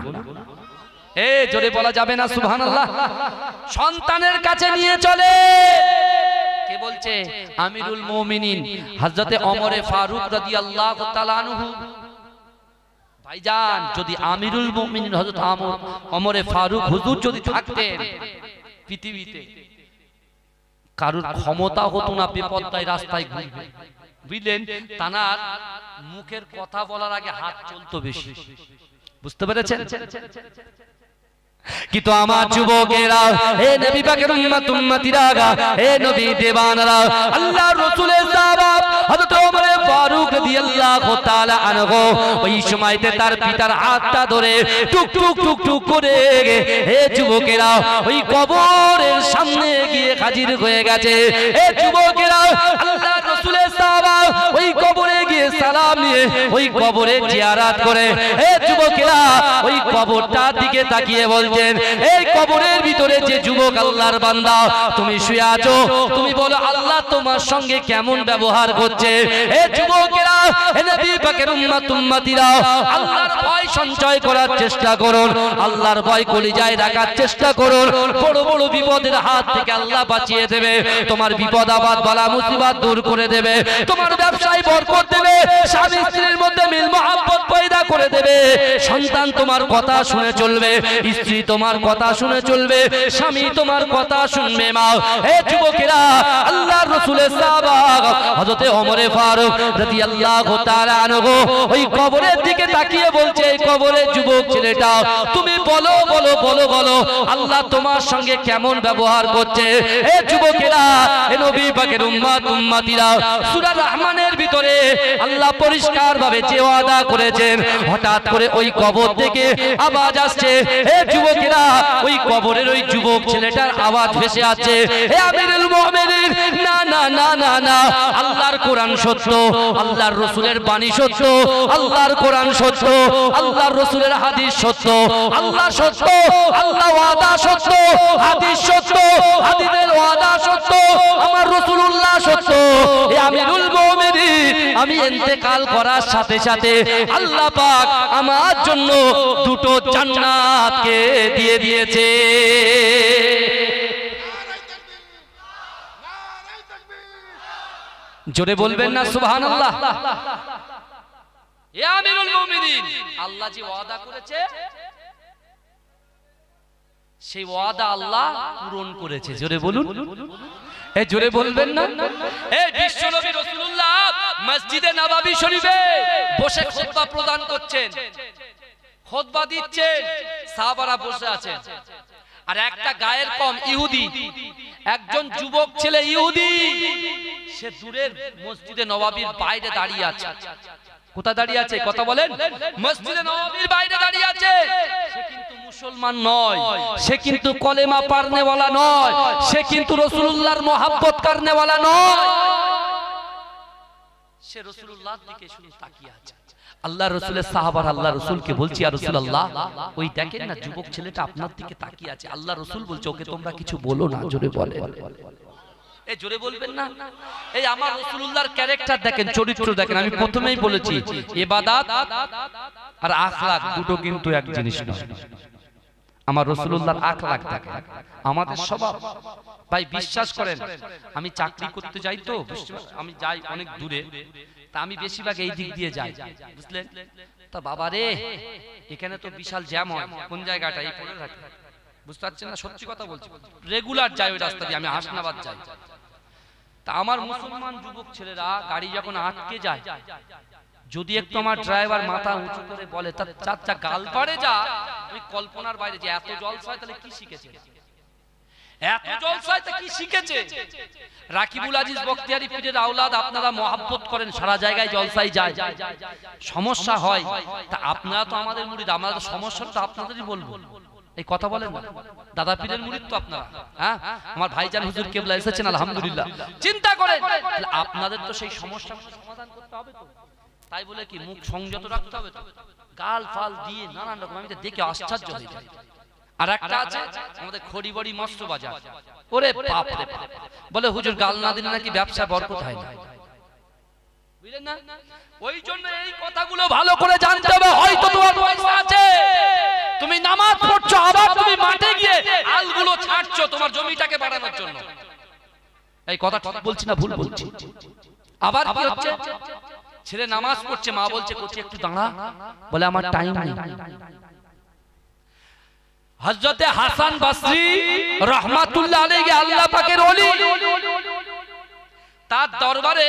এ জোরে বলা যাবে না সুবহানাল্লাহ। সন্তানের কাছে নিয়ে চলে। কে বলছে? আমিরুল মুমিনিন হযরতে ওমর ফারুক রাদিয়াল্লাহু তাআলা আনহু। ভাইজান, যদি আমিরুল মুমিনিন হযরত ওমর ফারুক হুজুর যদি থাকতেন পৃথিবীতে, কারুর ক্ষমতা হতো না বেপরদায় রাস্তায় ঘুরবে, বুঝলেন? তানার মুখের কথা বলার আগে হাত চলতো বেশি, বুঝতে পেরেছেন? কিন্তু আমার যুবকেরা, হে নবী পাকের উম্মতিরা, হে নবী দেওয়ানরা, আল্লাহর রাসূলের সাহাবা হযরত ওমর ফারুক রাদিয়াল্লাহু তাআলা আনহু ওই সময়তে তার পিতার হাতটা ধরে টুক টুক টুক টুক করে, হে যুবকেরা, ওই কবরের সামনে গিয়ে হাজির হয়ে গেছে। হে যুবকেরা, আল্লাহর রাসূলের সাহাবা ওই কবরে গিয়ে সালাম নিয়ে ওই কবরে জিয়ারত করে। হে যুবকেরা, ওই কবরটার দিকে তাকিয়ে বলছে, এই কবরের ভিতরে যে যুবক আল্লাহর বান্দা তুমি শুয়ে আছো, তুমি বলো আল্লাহ তোমার সঙ্গে কেমন ব্যবহার করছে। এই যুবকেরা, হে নবী পাকের উম্মতিরা, আল্লাহর ভয় সঞ্চয় করার চেষ্টা করুন, আল্লাহর ভয় কলিজায় রাখার চেষ্টা করুন। বড় বড় বিপদের হাত থেকে আল্লাহ বাঁচিয়ে দেবে, তোমার বিপদ আপদ বালা মুসিবত দূর করে দেবে, তোমার ব্যবসায় বরকত দেবে, স্বামী স্ত্রীর মধ্যে মিল মহব্বত পয়দা করে দেবে, সন্তান তোমার কথা শুনে চলবে, স্ত্রী তোমার কথা শুনে চলবে, স্বামী তোমার কথা শুনবে। মা, হে যুবকেরা, আল্লাহর রাসূলের সাহাবা হযরত ওমর ফারুক রাদিয়াল্লাহু তাআলা আনহু ওই কবরের দিকে তাকিয়ে বলছে, এই কবরের যুবক ছেলেটা, তুমি বলো বলো বলো বলো আল্লাহ তোমার সঙ্গে কেমন ব্যবহার করছে। হে যুবকেরা, হে নবী পাকের উম্মতিরা, সূরা রহমানের ভিতরে আল্লাহ পরিষ্কার ভাবে যে ওয়াদা করেছেন, হঠাৎ করে ওই কবর থেকে আওয়াজ আসছে। হে যুবকেরা, ওই কবরের ওই যুবক ছেলেটার আওয়াজ ভেসে আছে, হে আমিরুল মুমিনিন, না না না না না, আল্লাহর কোরআন সত্য, আল্লাহর রাসূলের বাণী সত্য, আল্লাহর কোরআন সত্য, আল্লাহর রাসূলের হাদিস সত্য, আল্লাহ সত্য, আল্লাহ ওয়াদা সত্য, হাদিস সত্য, হাদিসের ওয়াদা সত্য, আমার রাসূলুল্লাহ সত্য। হে আমিরুল মুমিনিন, আমি ইন্তেকাল করার সাথে সাথে আল্লাহ পাক আমার জন্য দুটো জান্নাতকে দিয়ে দিয়েছে। জোরে বলবেন না সুবহানাল্লাহ। এ আমিরুল মুমিনিন, আল্লাহ যে ওয়াদা করেছে সেই ওয়াদা আল্লাহ পূরণ করেছে। জোরে বলুন, এ জোরে বলবেন না। এই বিশ্বনবী রাসূলুল্লাহ মসজিদে নববী শরীফে বসে খুতবা প্রদান করছেন, খুতবা দিচ্ছেন, সাহাবারা বসে আছেন। আর একটা গায়ের কম ইহুদি, একজন যুবক ছেলে ইহুদি, সে দূরের মসজিদে নববীর বাইরে দাঁড়িয়ে আছে। কোথায় দাঁড়িয়ে আছে? কথা বলেন। মসজিদে নববীর বাইরে দাঁড়িয়ে আছে। সে কিন্তু মুসলমান নয়, সে কিন্তু কলেমা পড়নেওয়ালা নয়, সে কিন্তু রাসূলুল্লাহর মহব্বত করনেওয়ালা নয়। সে রাসূলুল্লাহর দিকে শুধু তাকিয়ে আছে। আল্লাহ রাসূলের সাহাবারা আল্লাহ রাসূলকে বলছি, ইয়া রাসূলুল্লাহ, ওই দেখেন না যুবক ছেলেটা আপনার দিকে তাকিয়ে আছে। আল্লাহ রাসূল বলছে, ওকে তোমরা কিছু বলো না। জোরে বলেন, এই জোরে বলবেন না। এই আমার রাসূলুল্লাহর ক্যারেক্টার দেখেন, চরিত্র দেখেন। আমি প্রথমেই বলেছি ইবাদত আর আখলাক দুটো কিন্তু এক জিনিস নয়। আমার রাসূলুল্লাহর আখলাক দেখেন, আমাদের স্বভাব। ভাই বিশ্বাস করেন, আমি চাকরি করতে যাই তো, আমি যাই অনেক দূরে, তা আমি বেশিরভাগ এই দিক দিয়ে যাই, বুঝলেন? তা বাবা রে, এখানে তো বিশাল জ্যাম হয়। কোন জায়গাটা? এই পড়ে থাকে, বুঝতে পারছেন না? সত্যি কথা বলছি, রেগুলার যাই ওই রাস্তা দিয়ে। আমি হাসনাবাদ যাই। তা আমার মুসলমান যুবক ছেলেরা গাড়ি যখন আটকে যায়, যদি একটু আমার ড্রাইভার মাথা উঁচু করে বলে তার চাচা গাল পাড়ে যা, আমি কল্পনার বাইরে যে এত জলসায় তাহলে কি শিখেছে, এত জলসায় তা কি শিখেছে। রাকিবুল আজিজ বখতিয়ারি পীরের আওলাদ আপনারা মহব্বত করেন, সারা জায়গায় জলসায় যায়, সমস্যা হয়। তা আপনারা তো আমাদের মুরিদ, আমরা তো সমস্যাটা তো আপনাদেরই বলবো। এই কথা বলেন না, দাদা পীরের মুরিদ তো আপনারা। হ্যাঁ, আমার ভাইজান হুজুর কেবলা এসেছেন, আলহামদুলিল্লাহ। চিন্তা করেন, আপনাদের তো সেই সমস্যার সমাধান করতে হবে তো। তাই বলে কি মুখ সংযত রাখতে হবে তো? গাল ফাল দিয়ে নানান রকম, আমি দেখে আশ্চর্য হয়ে যাই। আর একটা আছে আমাদের খড়িবাড়ি মস্ত বাজার, ওরে বাপ রে বাপ, বলে হুজুর গাল না দিলে নাকি ব্যবসা বরকত হয় না, বুঝলেন না? ওই জন্য এই কথাগুলো ভালো করে জানতে হবে। হয়তো তোমার পয়সা আছে, তুমি নামাজ পড়ছো, আবার তুমি মাঠে গিয়ে আলগুলো ছাড়ছো তোমার জমিটাকে বাড়ানোর জন্য। এই কথা ঠিক বলছি না ভুল বলছি? আবার কি হচ্ছে, ছেলে নামাজ পড়ছে, মা বলছে কোচি একটু দাঁড়া, বলে আমার টাইম নেই। হযরতে হাসান বসরি রাহমাতুল্লাহ আলাইহি, আল্লাহ পাকের ওলি, তার দরবারে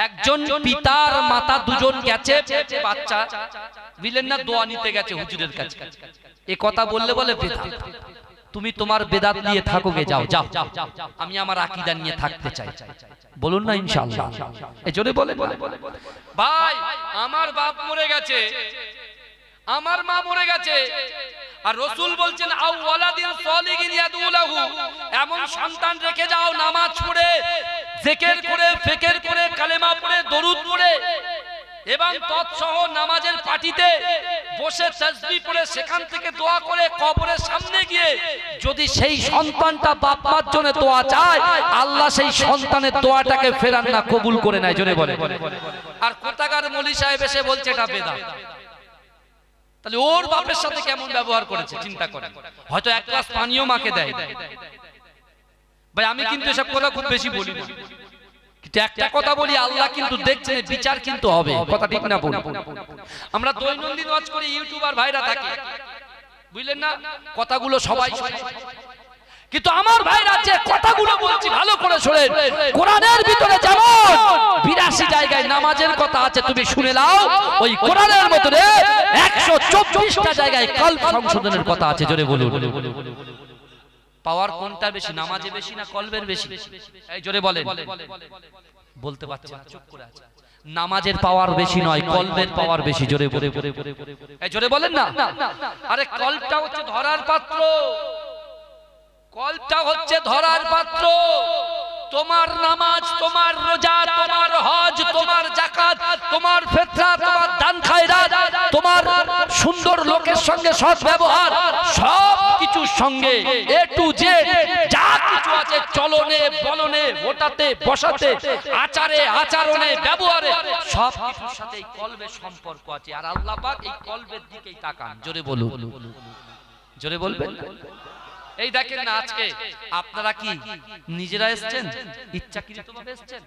একজন পিতার মাতা দুজন গেছে, বাচ্চা বুঝলেন না, দোয়া নিতে গেছে হুজুরের কাছে। এই কথা বললে বলে বেদাত, তুমি তোমার বেদাত নিয়ে থাকো গে, যাও যাও, আমি আমার আকীদা নিয়ে থাকতে চাই। বলুন না ইনশাআল্লাহ। এজন্য বলে ভাই, আমার বাপ মরে গেছে, আমার মা মরে গেছে, আর রাসূল বলছেন আও ওয়ালাদিন সালিহিন ইয়াদুলাহু, এমন সন্তান রেখে যাও নামাজ পড়ে, জিকির করে, ফিকির করে, কালেমা পড়ে, দরুদ পড়ে এবং তৎসহ নামাজের পাটিতে বসে তাসবিহ পড়ে সেখান থেকে দোয়া করে কবরের সামনে গিয়ে যদি সেই সন্তানটা বাপ মার জন্য দোয়া চায়, আল্লাহ সেই সন্তানের দোয়াটাকে ফেরান না, কবুল করে নেয়। জোরে বলে। আর কোথাকার মৌলী সাহেব এসে বলছে এটা বেদাত। তাহলে ওর বাপের সাথে কেমন ব্যবহার করেছে চিন্তা করেন। হয়তো এক গ্লাস পানিও মাকে দেয়। ভাই আমি কিন্তু এসব কথা খুব বেশি বলি না, কিন্তু একটা কথা বলি, আল্লাহ কিন্তু দেখছেন, বিচার কিন্তু হবে। কথা ঠিক না বল? আমরা দৈনন্দিন ওয়াজ করি, ইউটিউবার ভাইরা থাকে, বুঝলেন না, কথাগুলো সবাই শোনে, কিন্তু আমার ভাইরা যে কথাগুলো বলছি ভালো করে শোনেন। কোরআনের ভিতরে যেমন 82 জায়গায় নামাজের কথা আছে, তুমি শুনে নাও, ওই কোরআনের মধ্যে 124টা জায়গায় কলব সংশোধনের কথা আছে। জোরে বলুন, পাওয়ার কোনটা বেশি, নামাজে বেশি না কলবের বেশি? এই জোরে বলেন। বলতে পারছেন, চুপ করে আছে। নামাজের পাওয়ার বেশি নয়, কলবের পাওয়ার বেশি। জোরে বলে, এই জোরে বলেন না। আরে কলবটা হচ্ছে ধরার পাত্র, কলবটা হচ্ছে ধরার পাত্র। তোমার নামাজ, তোমার রোজা, তোমার হজ, তোমার যাকাত, তোমার ফিতরা, তোমার দান খায়রাত, তোমার সুন্দর লোকের সঙ্গে সৎ ব্যবহার, সব কিছুর সঙ্গে এ টু জেড যা কিছু আছে, চলনে বলনে, ওঠাতে বসাতে, আচারে আচরণে ব্যবহারে, সব কিছুর সাথে এই কলবের সম্পর্ক আছে। আর আল্লাহ পাক এই কলবের দিকেই তাকান। জোরে বলুন, জোরে বলবেন। এই দেখেন না, আজকে আপনারা কি নিজেরা এসেছেন, ইচ্ছাকৃতভাবে এসেছেন?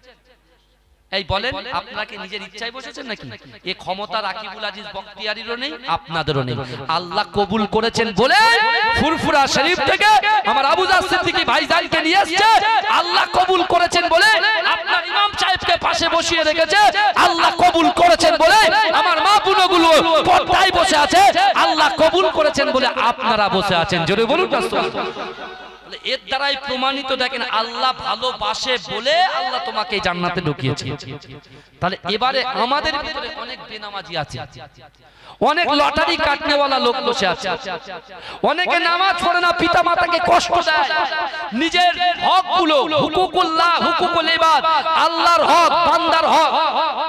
এই বলেন আপনারা কি নিজের ইচ্ছায় বসেছেন নাকি? এই ক্ষমতা রাকিবুল আজিজ বখতিয়ারিরও নেই, আপনাদেরও নেই। আল্লাহ কবুল করেছেন বলে ফুরফুরা শরীফ থেকে আমার আবু জার সিদ্দিকী ভাইজানকে নিয়ে এসেছে। আল্লাহ কবুল করেছেন বলে আপনার ইমাম সাহেবকে পাশে বসিয়ে রেখেছে। আল্লাহ কবুল করেছেন বলে আমার মা বোনগুলো পর্দায় বসে আছে। আল্লাহ কবুল করেছেন বলে আপনারা বসে আছেন। জোরে বলুন না সুবহানাল্লাহ। এর দ্বারাই প্রমাণিত, দেখেন আল্লাহ ভালোবাসে বলে আল্লাহ তোমাকে জান্নাতে ঢুকিয়েছে। তাহলে এবারে আমাদের ভিতরে অনেক বেনামাজি আছে, অনেক লটারি কাটনেওয়ালা লোক বসে আছে, অনেকে নামাজ পড়ে না, পিতা মাতাকে কষ্ট দেয়, নিজের হকগুলো হুকুকুল্লাহ হুকুকুল ইবাদ আল্লাহর হক বান্দার হক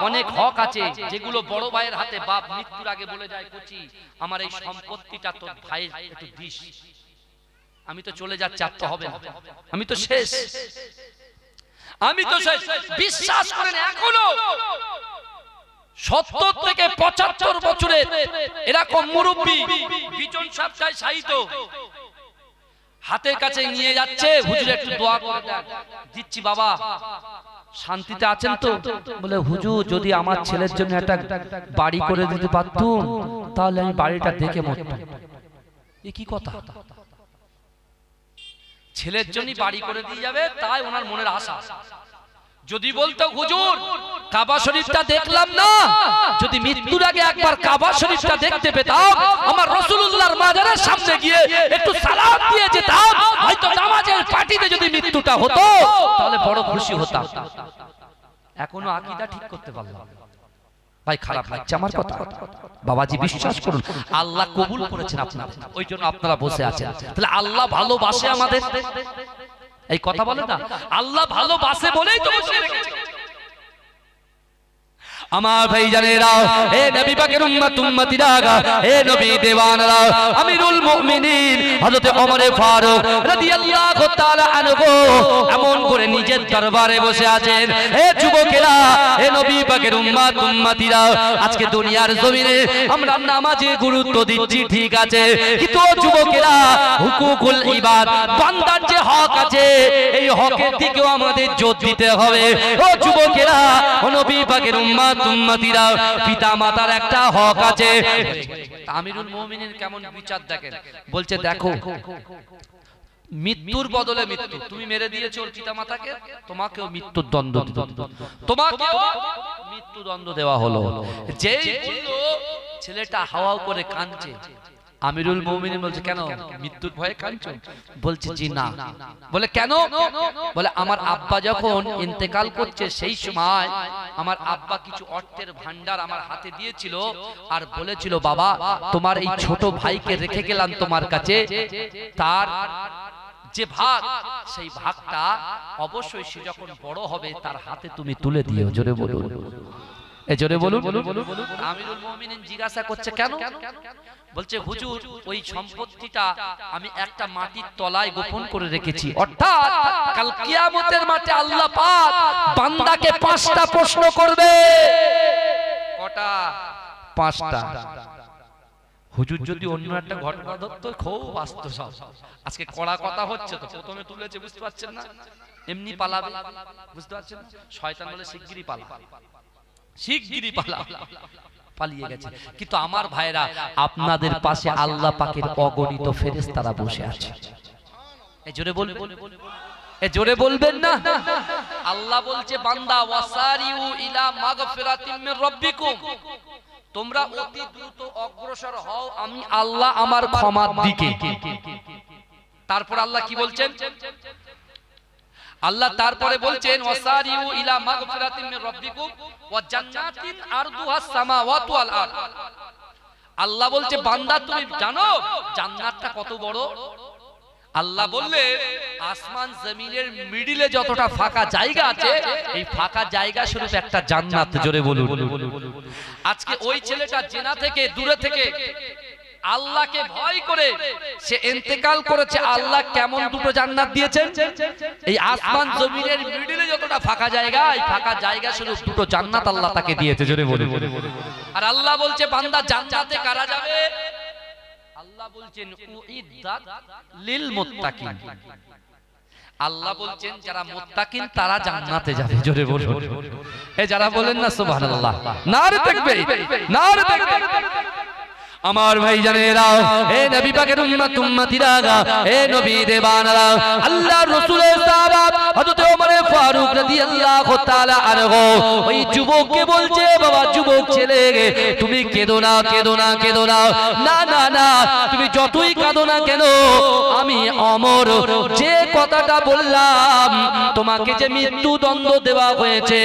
অনেক হক আছে যেগুলো বড় ভাইয়ের হাতে বাপ মৃত্যুর আগে বলে যায়, কুচি আমার এই সম্পত্তিটা তোর ভাইয়ের একটু দিস, আমি তো চলে যাচ্ছি, আর তো হবে না, আমি তো শেষ, আমি তো শেষ। বিশ্বাস করেন এখনো 70 থেকে 75 বছরে এরকম মুরব্বি বিজন সপ্তাহে সাহিত্য হাতের কাছে নিয়ে যাচ্ছে, হুজুর একটু দোয়া করে দেন, দিচ্ছি বাবা শান্তিতে আছেন তো? বলে হুজুর যদি আমার ছেলের জন্য একটা বাড়ি করে দিতে পারতুম তাহলে আমি বাড়িটা দেখে মরতাম। এ কি কথা? ছেলের জন্য বাড়ি করে দিয়ে যাবে তাই ওনার মনের আশা। যদি বলতো হুজুর কাবা শরীফটা দেখলাম না, যদি মৃত্যুর আগে একবার কাবা শরীফটা দেখতে পেতাম, আমার রাসূলুল্লাহর মাজারের সামনে গিয়ে একটু সালাত দিয়ে যেতাম, হয়তো নামাজের পার্টিতে যদি মৃত্যুটা হতো তাহলে বড় খুশি হতাম। এখনো আকীদা ঠিক করতে পারলাম ভাই, খারাপ লাগছে আমার কথা। বাবাজি বিশ্বাস করুন আল্লাহ কবুল করেছেন আপনাদের, ওই জন্য আপনারা বসে আছেন। তাহলে আল্লাহ ভালোবাসে আমাদের, এই কথা বলে না, আল্লাহ ভালোবাসে বলেই তো বসে রেখেছে। আমার ভাইজানেরা, হে নবী পাকের উম্মত উম্মতিরা, হে নবী দেওয়ানরা, আমিরুল মুমিনিন হযরত ওমর ফারুক রাদিয়াল্লাহু তাআলা আনহু এমন করে নিজের দরবারে বসে আছেন। হে যুবকেরা, হে নবী পাকের উম্মত উম্মতিরা, আজকে দুনিয়ার জমিনে আমরা নামাজে গুরুত্ব দিচ্ছি ঠিক আছে, কিন্তু যুবকেরা হুকুকুল ইবাদ বান্দার যে হক আছে এই হকের দিকেও আমাদের জোর দিতে হবে। ও যুবকেরা, ও নবী পাকের উম্মত উম্মতিরা, পিতা মাতার একটা হক আছে। আমিরুল মুমিনিন কেমন বিচার দেখেন, বলছে দেখো মৃত্যুর বদলে মৃত্যু, তুমি মেরে দিয়েছো ওর পিতা মাতাকে, তোমাকেও মৃত্যুর দণ্ড, তোমাকেও মৃত্যুদণ্ড দেওয়া হলো। যেই বললো ছেলেটা হাওয়াও করে কাঁদছে, আমিরুল মুমিনিন বলছে কেন মৃত্যুর ভয়ে কাঁদছো? বলছে জি না। বলে কেন? বলে আমার আব্বা যখন ইন্তেকাল করছে সেই সময় আমার আব্বা কিছু অর্থের ভান্ডার আমার হাতে দিয়েছিল আর বলেছিল বাবা তোমার এই ছোট ভাইকে রেখে গেলাম তোমার কাছে, তার যে ভাগ সেই ভাগটা অবশ্যই সে যখন বড় হবে তার হাতে তুমি তুলে দিও। জোরে বলুন, এই জোরে বলুন। আমিরুল মুমিনিন জিজ্ঞাসা করছে কেন? বলছে হুজুর ওই সম্পত্তিটা আমি একটা মাটির তলায় গোপন করে রেখেছি, অর্থাৎ কাল কিয়ামতের মাঠে আল্লাহ পাক বান্দাকে 5টা প্রশ্ন করবে। কটা? 5টা। হুজুর যদি অন্য একটা ঘটনা ধরতো খুব আসতো সব। আজকে কড়া কথা হচ্ছে তো, প্রথমে তুলেছে বুঝতে পারছেন না, এমনি পালাবে বুঝতে পারছেন না, শয়তান বলে শিগগিরই পালা, শিগগিরই পালা, পালিয়ে গেছে। কিন্তু আমার ভাইরা আপনাদের পাশে আল্লাহ পাকের অগণিত ফেরেশতারা বসে আছে। এই জোরে বলবেন, এই জোরে বলবেন না। আল্লাহ বলছে বান্দা ওয়াসারিউ ইলা মাগফিরাতিম মির রাব্বিকুম, তোমরা অতি দ্রুত অগ্রসর হও আমি আল্লাহ আমার ক্ষমার দিকে। তারপর আল্লাহ কি বলছেন? আল্লাহ তারপরে বলছেন ওয়াসারিউ ইলা মাগফিরাতিম মির রাব্বিকুম ওয়া জান্নাতিন আরদুহাস সামাওয়াতু ওয়াল আরদ। আল্লাহ বলছে বান্দা তুমি জানো জান্নাতটা কত বড়? আল্লাহ বললেন আসমান জমিনের মিডিলে যতটা ফাঁকা জায়গা আছে এই ফাঁকা জায়গা স্বরূপ একটা জান্নাত। জোরে বলুন। আজকে ওই ছেলেটা জেনা থেকে দূরে থেকে আল্লাহকে ভয় করে সে ইন্তেকাল করেছে, আল্লাহ কেমন দুটো জান্নাত দিয়েছেন? এই আসমান জমিনের মিডিলে যতটা ফাঁকা জায়গা এই ফাঁকা জায়গা স্বরূপ দুটো জান্নাত আল্লাহ তাকে দিয়েছে। জোরে বলুন। আর আল্লাহ বলছে বান্দা জান্নাতে কারা যাবে? আল্লাহ বলছেন উইদ্দাত লিল মুত্তাকিন। আল্লাহ বলছেন যারা মুত্তাকিন তারা জান্নাতে যাবে। জোরে বলুন, এই যারা বলেন না সুবহানাল্লাহ, নারে তাকবীর, নারে তাকবীর। আমার ভাই জানেরা, হে নবী পাকের উম্মতিরা, হে নবী দেবানরা, আল্লাহর রাসূলের সাহাবা হযরত ওমর ফারুক রাদিয়াল্লাহু তাআলা আনহু ওই যুবককে বলছে, বাবা যুবক ছেলে, তুমি কেঁদো না, কেঁদো না, কেঁদো না, না না না, তুমি যতই কাঁদো না কেন, আমি ওমর যে কথাটা বললাম, তোমাকে যে মৃত্যুদণ্ড দেওয়া হয়েছে,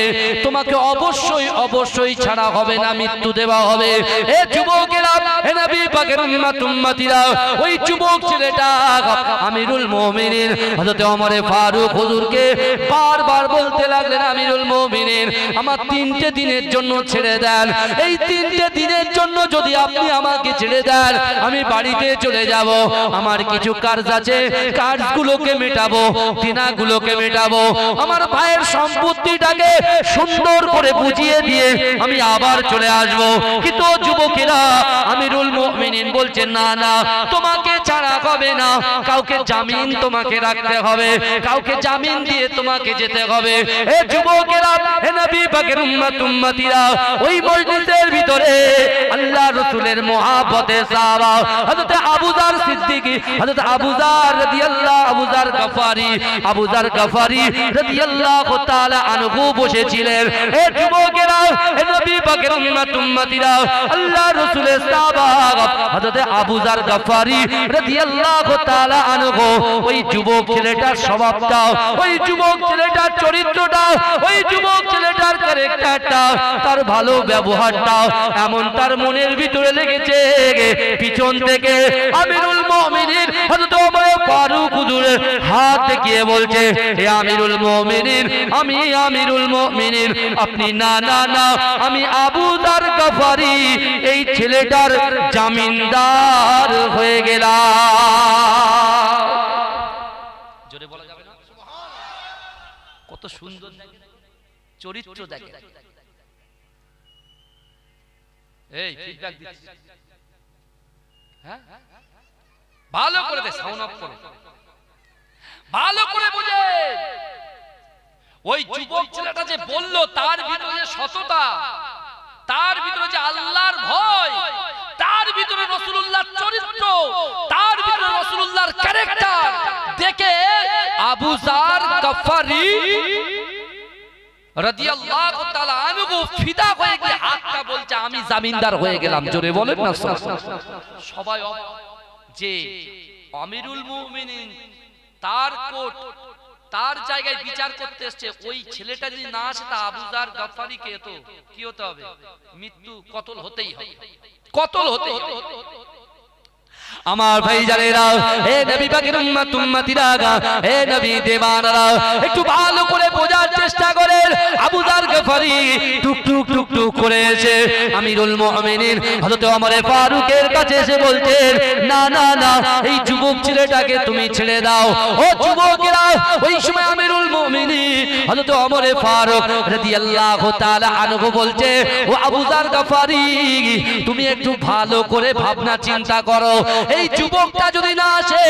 তোমাকে অবশ্যই অবশ্যই ছাড়া হবে না, মৃত্যু দেওয়া হবে। হে যুবকেরা, নবী পাকের উম্মতিরা, ওই যুবক ছেলেটা আমিরুল মুমিনিন হযরত ওমর ফারুক হুজুরকে বারবার বলতে লাগলেন, আমিরুল মুমিনিন আমার 3টে দিনের জন্য ছেড়ে দেন, এই 3টে দিনের জন্য যদি আপনি আমাকে ছেড়ে দেন, আমি বাড়িতে চলে যাব, আমার কিছু কাজ আছে, কাজগুলোকে মেটাবো, দিনাগুলোকে মেটাবো, আমার ভাইয়ের সম্পত্তিটাকে সুন্দর করে বুঝিয়ে দিয়ে আমি আবার চলে আসব। কিন্তু যুবকেরা, আমিরুল মুমিনিন বলছেন, না না, তোমাকে ছাড়া হবে না, কাউকে জামিন তোমাকে রাখতে হবে, কাউকে জামিন দিয়ে তোমাকে যেতে হবে। হে যুবকেরা, হে নবী পাকের উম্মতিরা, ওই মজলিসের ভিতরে আল্লাহর রাসূলের মহব্বতের সাহাবা হযরত আবু যার সিদ্দিকী, হযরত আবু যার রাদিয়াল্লাহু, আবু যার গফারি রাদিয়াল্লাহু তাআলা আনহু বসেছিলেন। হে যুবকেরা, হে নবী পাকের উম্মতিরা, আল্লাহর রাসূলের সাহাবা হযরত আবু যার গফারি রাদিয়াল্লাহু তাআলা আনহু, ওই যুবক ছেলেটার স্বভাবটা, ওই যুবক ছেলেটার চরিত্রটা, ওই যুবক ছেলেটার ক্যারেক্টারটা, তার ভালো ব্যবহারটা এমন তার মনের ভিতরে লেগেছে, পিছন থেকে আমিরুল মুমিনিন হযরত ওমর ফারুক হুজুরের হাত দেখিয়ে বলছে, হে আমিরুল মুমিনিন, আমি আমিরুল মুমিনিন, আপনি না না না, আমি আবু যার গফারি এই ছেলেটার জামিনদার হয়ে গেলাম। জোরে বলা যাবে না? কত সুন্দর চরিত্র দেখে। এই ফিডব্যাক দিচ্ছি, হ্যাঁ ভালো করে দে, সাউন্ড অফ করো, ভালো করে বুঝে। ওই যুবক ছেলেটা যে বলল, তার ভিতরে যে সততা, তার ভিতরে যে আল্লাহর ভয়, তার ভিতরে রাসূলুল্লাহর চরিত্র, তার ভিতরে রাসূলুল্লাহর ক্যারেক্টার দেখে আবু যার গফারি রাদিয়াল্লাহু তাআলা আনহু ফিদা হয়ে গিয়ে হাতটা বলছে, আমি জামিনদার হয়ে গেলাম। জোরে বলেন না। সবাই যে আমিরুল মুমিনিন তার কোর্ট, তার জায়গায় বিচার করতে এসেছে, ওই ছেলেটা যদি না আসে, তা আবু যার গফারিকে তো কি হতে হবে? মৃত্যু, কতল হতেই হবে, কতল হতেই হবে। আমার ভাই জানেরা, হে নবী পাকের উম্মতিরা, হে নবী দেবানরা, একটু ভালো করে বোঝার চেষ্টা করেন। আবু যার গফারি টুক টুক টুক টুক করে এসে আমিরুল মুমিনিন হযরত ওমর ফারুকের কাছে এসে বলছেন, না না না, এই যুবক ছেলেটাকে তুমি ছেড়ে দাও। ও যুবকেরা, ওই সময় আমিরুল মুমিনিন হযরত ওমর ফারুক রাদিয়াল্লাহু তাআলা আনহু বলছে, ও আবু যার গফারি, তুমি একটু ভালো করে ভাবনা চিন্তা করো, এই যুবকটা যদি না আসে,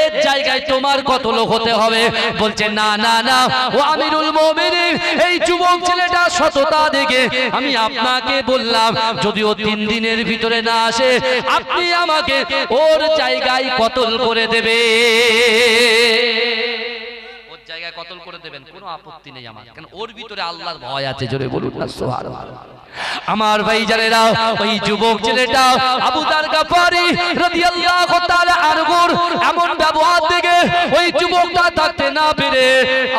এর জায়গায় তোমার কতল হতে হবে। বলছে, না না না, ও আমিরুল মুমিনিন, এই যুবক ছেলেটা সততা দেখে আমি আপনাকে বললাম, যদিও 3 দিনের ভিতরে না আসে, আপনি আমাকে ওর জায়গায় কতল করে দেবে, ওর জায়গায় কতল করে দেবেন, কোনো আপত্তি নেই আমার, কারণ ওর ভিতরে আল্লাহর ভয় আছে। জোরে বলুন না সুবহানাল্লাহ। আমার ভাই জানেরা, ওই যুবক ছেলেটা আবু যার গফারি রাদিয়াল্লাহু তাআলা আনহুর এমন ব্যবহার দেখে ওই যুবকটা থাকতে না পেরে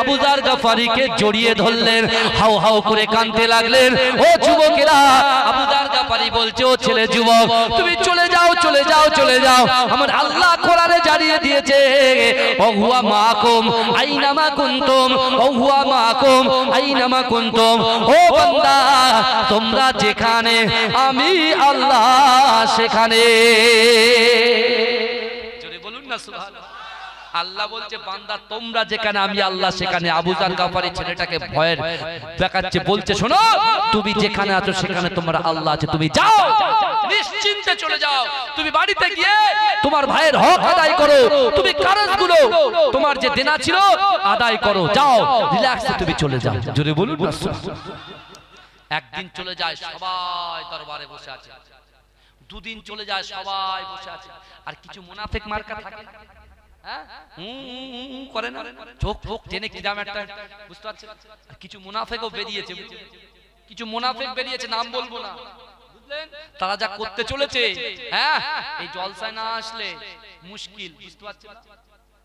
আবু যার গফারিকে জড়িয়ে ধরলেন, হাউ হাউ করে কাঁদতে লাগলেন। ও যুবকেরা, আবু যার গফারি বলছে, ও ছেলে যুবক, তুমি চলে যাও, চলে যাও, চলে যাও, আমার আল্লাহ কোরআনে জানিয়ে দিয়েছে, ও হুয়া মাকুম আইনামা কুনতুম, ও হুয়া মাকুম আইনামা কুনতুম, ও বান্দা, তোমরা যেখানে, আমি আল্লাহ সেখানে। জোরে বলুন না সুবহানাল্লাহ। আল্লাহ বলছে বান্দা তোমরা যেখানে আমি আল্লাহ সেখানে। আবু যার গাফারি ছেলেটাকে ভয়ের দেখাচ্ছে, বলছে শোনো তুমি যেখানে আছো সেখানে তোমার আল্লাহ আছে, তুমি যাও নিশ্চিন্তে চলে যাও, তুমি বাড়িতে গিয়ে তোমার ভাইয়ের হক আদায় করো, তুমি কারজগুলো তোমার যে দেনা ছিল আদায় করো, যাও রিল্যাক্সে তুমি চলে যাও। জোরে বলুন না সুবহানাল্লাহ। একদিন চলে যায় সবাই দরবারে বসে আছে, দুদিন চলে যায় সবাই বসে আছে, আর কিছু মুনাফিক মার্কা থাকে করে না, চোখ চোখ টেনে কি দাম একটা, বুঝতে পারছেন? কিছু মুনাফিকও বেরিয়েছে, কিছু মুনাফিক বেরিয়েছে, নাম বলবো না, বুঝলেন? তারা যা করতে চলেছে, হ্যাঁ এই জলসায় না আসলে মুশকিল, বুঝতে পারছেন?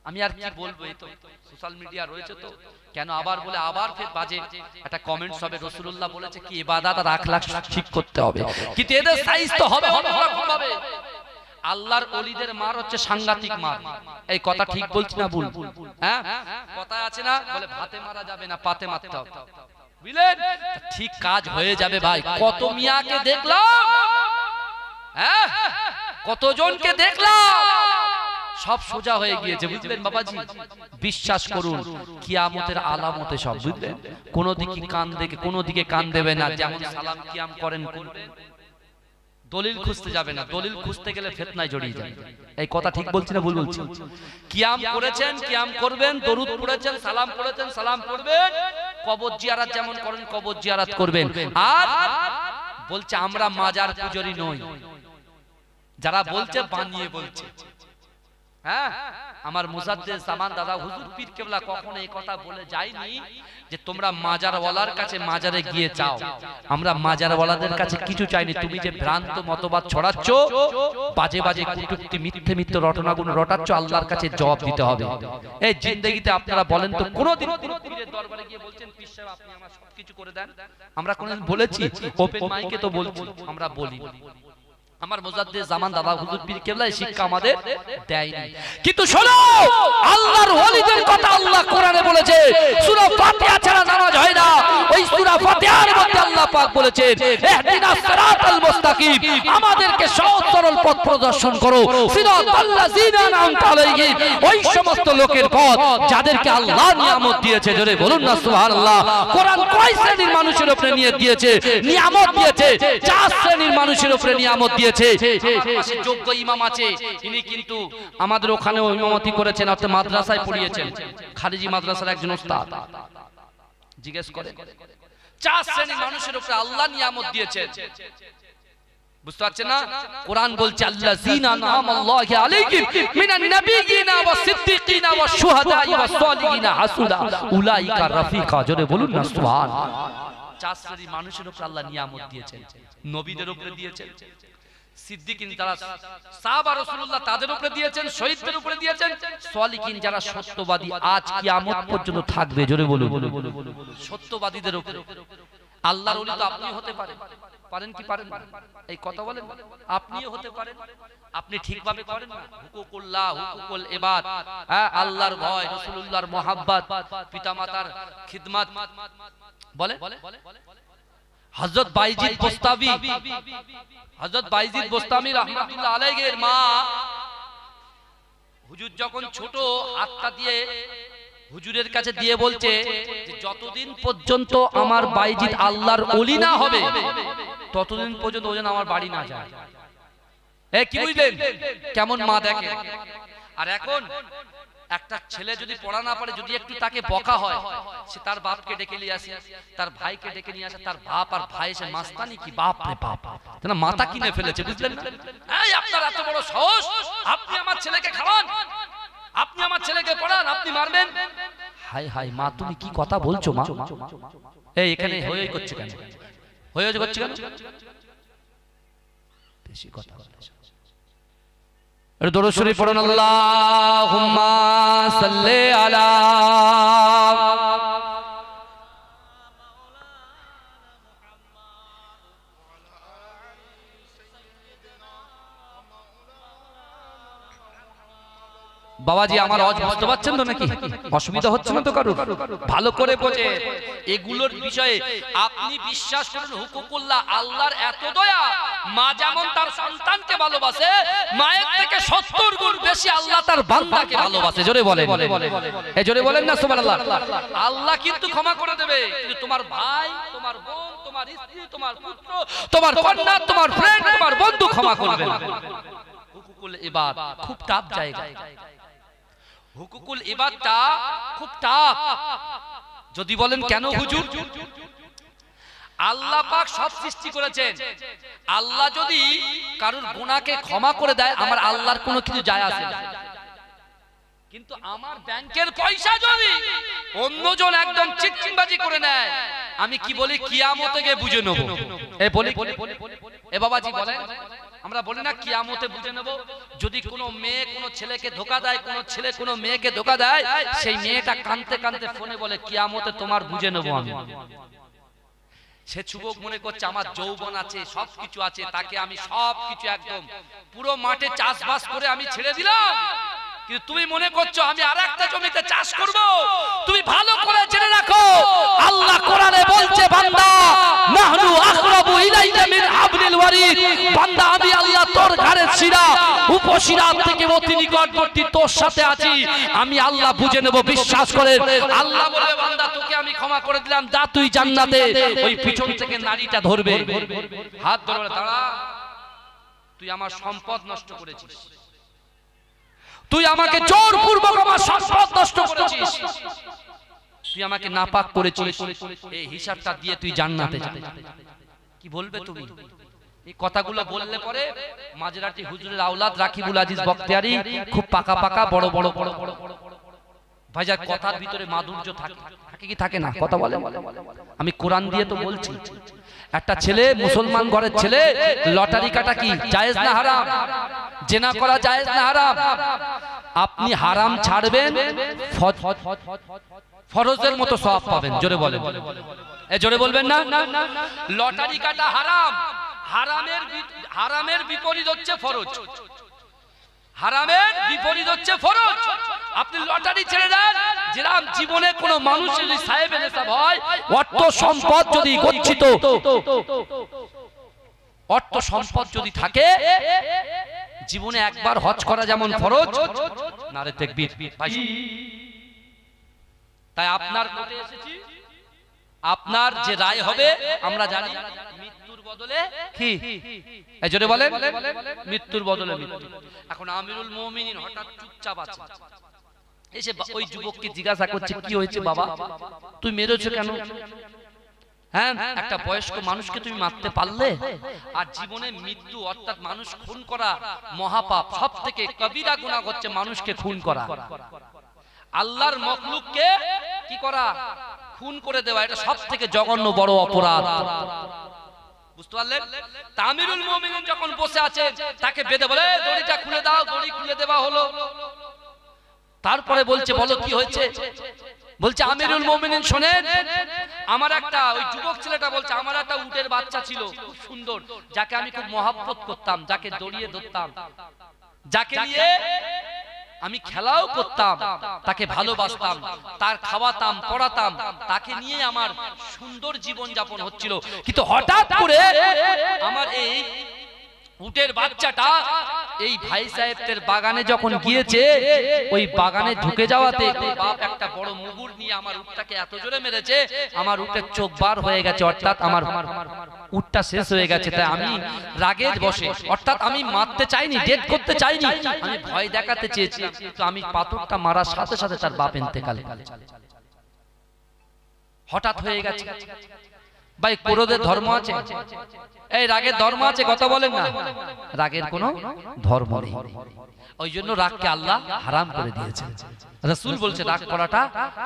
আমি আর কি বলবো, এই তো সোশ্যাল মিডিয়া রয়েছে তো, কেন আবার বলে আবার ফের বাজে একটা কমেন্টস হবে। রাসূলুল্লাহ বলেছে কি ইবাদত আর আখলাক ঠিক করতে হবে, কিন্তু এদের সাইজ তো হবে অন্যরকম ভাবে। আল্লাহর ওলিদের মার হচ্ছে সাংঘাতিক মার, এই কথা ঠিক বলছি না ভুল? হ্যাঁ কথা আছে না, বলে ভাতে মারা যাবে না পাতে মারতে হবে, বুঝলেন? ঠিক কাজ হয়ে যাবে ভাই। কত মিয়াকে দেখলাম, হ্যাঁ কতজনকে দেখলাম, সব সোজা হয়ে গিয়েছে, বুঝলেন বাবাজি? বিশ্বাস করুন কিয়ামতের আলামতে সব, বুঝলেন? কোন দিকে কান দেবে না, যেমন সালাম কিয়াম করেন দলিল খুঁজতে যাবে না, দলিল খুঁজতে গেলে ফিতনায় জড়িয়ে যাবে। এই কথা ঠিক বলছি না ভুল বলছি? কিয়াম করেছেন কিয়াম করবেন, দরুদ পড়েছেন সালাম পড়েছেন সালাম করবেন, কবর জিয়ারত যেমন করেন কবর জিয়ারত করবেন। আর বলছে আমরা মাজার পূজারী নই, যারা বলছে বানিয়ে বলছে। হ্যাঁ আমার মুজাদ্দিদ জামান দাদা হুজুর পীর কেবলা কখনো এই কথা বলে যায়নি যে তোমরা মাজারওয়ালার কাছে মাজারে গিয়ে চাও। আমরা মাজারওয়ালাদের কাছে কিছু চাইনি। তুমি যে ভ্রান্ত মতবাদ ছড়াচ্ছ, বাজে বাজে কটূক্তি মিথ্যে মিথ্যে রটনাগুলো রটাচ্ছ, আল্লাহর কাছে জবাব দিতে হবে। এই জিন্দেগিতে আপনারা বলেন তো কোনোদিন কোন পীরের দরবারে গিয়ে বলছেন পীর সাহেব আপনি আমার সবকিছু করে দেন? আমরা কোনোদিন বলেছি? ওপেন মাইকে তো বলছি, আমরা বলি। আমার মুজাদ্দিদ জামান দাদা হুজুর পীর কেবলা এই শিক্ষা আমাদের দেয়নি। কিন্তু শোনো আল্লাহর ওলিদের কথা আল্লাহ কোরআনে বলেছে, সূরা ফাতিহা ছাড়া নামাজ হয় না। ওই সূরা ফাতিহার মধ্যে আল্লাহ পাক বলেছেন ইহদিনাস সিরাতাল মুস্তাকিম, আমাদেরকে সহজ সরল পথ প্রদর্শন করো। সিরাতাল্লাযিনা আন'আমতা আলাইহিম, ওই সমস্ত লোকের পথ যাদেরকে আল্লাহ নিয়ামত দিয়েছে। জোরে বলুন না সুবহানাল্লাহ। কোরআন কয় শ্রেণীর মানুষের উপরে নিয়ামত দিয়েছে? 4 শ্রেণীর মানুষের উপরে নিয়ামত দিয়েছে। যোগ্য ইমাম আছে, তিনি কিন্তু আমাদের ওখানেও ইমামতি করেছেন, অর্থাৎ মাদ্রাসায় পড়িয়েছেন, খারিজি মাদ্রাসার একজন ওস্তাদ। জিজ্ঞেস করে 4 শ্রেণীর মানুষের উপরে আল্লাহ নিয়ামত দিয়েছেন, বুঝতে পারছেন না? কোরআন বলছে আল্লাযীনা আন'আমাল্লাহু আলাইহিম মিনান নাবিয়্যিনা ওয়াস সিদ্দীকিনা ওয়াস শুহাদাই ওয়াস সালিহিনা হাসুনা উলাইকা রাফিকা। জোরে বলুন না সুবহানাল্লাহ। 4 শ্রেণীর মানুষের উপরে আল্লাহ নিয়ামত দিয়েছেন। নবীদের উপরে দিয়েছেন, সিদ্দিকিন যারা সাহাবা রাসূলুল্লাহ তাদের উপরে দিয়েছেন, শহীদদের উপরে দিয়েছেন, সালিহিন যারা সত্যবাদী আজ কিয়ামত পর্যন্ত থাকবে। জোরে বলুন সত্যবাদীদের উপরে। আল্লাহর ওলি তো আপনি হতে পারেন, পারেন কি পারেন না? এই কথা বলেন, আপনিও হতে পারেন। আপনি ঠিকভাবে করেন না, হুকুকুল্লাহ হুকুকুল ইবাদ, হ্যাঁ আল্লাহর ভয়, রাসূলুল্লাহর মহব্বত, পিতামাতার খিদমত বলে। হযরত বাইজিদ বোস্তামি রাহমাতুল্লাহ আলাইহির মা হুজুর যখন ছোট, হাতটা দিয়ে হুজুরের কাছে দিয়ে বলছে যে যতদিন পর্যন্ত আমার বাইজিদ আল্লাহর ওলি না হবে ততদিন পর্যন্ত ও যেন আমার বাড়ি না যায়। কি বুঝলেন কেমন মা দেখে? আর এখন একটা ছেলে যদি পড়া না পারে, যদি একটু তাকে বকা হয়, সে তার বাপকে ডেকে নিয়ে আসে, তার ভাইকে ডেকে নিয়ে আসে, তার বাপ আর ভাই এসে মাস্তানি কি বাপ রে বাপ, যেন মাথা কিনে ফেলেছে, বুঝলেন? এই আপনার এত বড় সাহস, আপনি আমার ছেলেকে খাওয়ান, আপনি আমার ছেলেকে পড়ান, আপনি মারবেন? হাই হাই মা, তুমি কি কথা বলছো মা? এই এখানে হয়ে করছে কেন? হয়ে করছে কেন? বেশি কথা বলছো। দরুদ শরীফ পড়ুন, আল্লাহুম্মা সাল্লি আলা বাবাজি আমার আওয়াজ বুঝতে পারছেন তো নাকি? অসুবিধা হচ্ছে না তো কারো? ভালো করে বোঝে এগুলোর বিষয়ে আপনি বিশ্বাস করুন হুকুকুল্লাহ, আল্লাহর এত দয়া, মা যেমন তার সন্তানকে ভালোবাসে মায়ের থেকে 70 গুণ বেশি আল্লাহ তার বান্দাকে ভালোবাসে। জোরে বলেন, এই জোরে বলেন না সুবহানাল্লাহ। আল্লাহ কিন্তু ক্ষমা করে দেবে, কিন্তু তোমার ভাই, তোমার বোন, তোমার স্ত্রী, তোমার পুত্র, তোমার কন্যা, তোমার ফ্রেন্ড, তোমার বন্ধু ক্ষমা করবে না। হুকুকুল ইবাদ খুব টাফ জায়গা। হুকুকুল ইবাদটা খুব টাফ। যদি বলেন কেন হুজুর? আল্লাহ পাক সব সৃষ্টি করেছেন, আল্লাহ যদি কারোর গুনাহকে ক্ষমা করে দেয় আমার আল্লাহর কোনো কিছু যায় আসে না। কিন্তু আমার ব্যাংকের পয়সা যদি অন্যজন একদম চিটচিটবাজি করে নেয়, আমি কি বলি কিয়ামতে গিয়ে বুঝে নেব। এ বলি এ বাবাজি বলেন, আমরা বলি না কিয়ামতে বুঝে নেব। যদি কোনো মেয়ে কোনো ছেলেকে ধোঁকা দেয়, কোনো ছেলে কোনো মেয়েকে ধোঁকা দেয়, সেই মেয়েটা কাঁদতে কাঁদতে ফোনে বলে কিয়ামতে তোমার বুঝে নেব আমি। সে যুবক মনে করছে আমার যৌবন আছে, সবকিছু আছে, তাকে আমি সবকিছু একদম পুরো মাঠে চাষবাস করে আমি ছেড়ে দিলাম, কিন্তু তুমি মনে করছো আমি আরেকটা জমিতে চাষ করব। তুমি ভালো করে জেনে রাখো আল্লাহ কোরআনে বলছে বান্দা নাহনু আকরাবু ইলাইকা মিন হাবলিল ওয়ারিদ, বান্দা আমি আল্লাহ তোর ঘাড়ের শিরা উপশিরা থেকে অতি নিকটবর্তী, তোর সাথে আছি আমি আল্লাহ, বুঝে নেব বিশ্বাস করে। আল্লাহ বলে বান্দা তোকে আমি ক্ষমা করে দিলাম, যা তুই জান্নাতে। ওই পিছন থেকে নারীটা ধরবে, হাত ধরে দাঁড়া, তুই আমার সম্পদ নষ্ট করেছিস, তুই আমাকে জোরপূর্বক আমার সম্পদ নষ্ট করেছিস, তুই আমাকে নাপাক করেছিস, এই হিসাবটা দিয়ে তুই জান্নাতে যা। কি বলবে তুমি? এই কথাগুলো বললে পরে মাঝরাটি হুজুরের আওলাদ রাকিবুল আজিজ বখতিয়ারি খুব পাকা পাকা বড় বড় ভাইজান কথার ভিতরে মাধুর্য থাকে, থাকে কি থাকে না? কথা বলে আমি কোরআন দিয়ে তো বলছি। একটা ছেলে মুসলমান ঘরের ছেলে, লটারি কাটা কি জায়েজ না হারাম? জেনা করা জায়েজ না হারাম? আপনি হারাম ছাড়বেন ফরজের মতো সওয়াব পাবেন। জোরে বলেন, এ জোরে বলবেন না? লটারি কাটা হারাম, হারামের বিপরীত হচ্ছে ফরজ, হারামের বিপরীত হচ্ছে ফরজ। আপনি লটারি ছেড়ে দেন, যেরাম জীবনে কোনো মানুষের যদি সাহেব নেশাব হয়, অর্থ সম্পদ যদি গচ্ছিত অর্থ সম্পদ যদি থাকে, জীবনে একবার হজ করা যেমন ফরজ, নারে তাকবীর। তাই আপনার কোর্টে এসেছি, আপনার যে রায় হবে আমরা জানি, মৃত্যুর বদলে কি? এই জোরে বলেন, মৃত্যুর বদলে মৃত্যু। এখন আমিরুল মুমিনিন হঠাৎ চুপচাপ আছে, এসে ওই যুবককে জিজ্ঞাসা করছে কি হয়েছে বাবা, তুই মেরেছো কেন? হ্যাঁ, একটা বয়স্ক মানুষকে তুমি মারতে পারলে? আর জীবনে মৃত্যু অর্থাৎ মানুষ খুন করা মহাপাপ, সব থেকে কবিরা গুনাহ হচ্ছে মানুষকে খুন করা, আল্লাহর মখলুককে কি করা? খুন করে দেওয়া। এটা সব থেকে জঘন্য বড় অপরাধ। বুঝতে পারলেন? আমিরুল মুমিনিন যখন বসে আছে, তাকে বেঁধে বলে দড়িটা খুলে দাও, দড়ি খুলে দেওয়া হলো। তারপরে বলছে বলো কি হয়েছে? বলছে আমিরুল মুমিনিন শোনেন, আমার একটা, ওই যুবক ছেলেটা বলছে আমার একটা উটের বাচ্চা ছিল খুব সুন্দর, যাকে আমি খুব মহব্বত করতাম, যাকে জড়িয়ে ধরতাম, যাকে নিয়ে আমি খেলাও করতাম, তাকে ভালোবাসতাম, তার খাওয়াতাম, পড়াতাম, তাকে নিয়ে আমার সুন্দর জীবন যাপন হচ্ছিল। কিন্তু হঠাৎ করে আমার এই উটের বাচ্চাটা এই ভাই সাহেবদের বাগানে যখন গিয়েছে, ওই বাগানে ঢুকে যাওয়াতে বাপ একটা বড় মুগুর নিয়ে আমার উটটাকে এত জোরে মেরেছে, আমার উটের চোখ বার হয়ে গেছে, অর্থাৎ আমার উটটা শেষ হয়ে গেছে। তাই আমি রাগের বশে, অর্থাৎ আমি মারতে চাইনি, ডেথ করতে চাইনি, আমি ভয় দেখাতে চেয়েছি, তো আমি পাথরটা মারার সাথে সাথে তার বাপ ইন্তেকাল হঠাৎ হয়ে গেছে। ভাই ক্রোধের ধর্ম আছে? এই রাগের ধর্ম আছে? কথা বলেন না, রাগের কোনো ধর্ম নেই। ওই জন্য রাগকে আল্লাহ হারাম করে দিয়েছে। রাসূল বলছে রাগ করাটা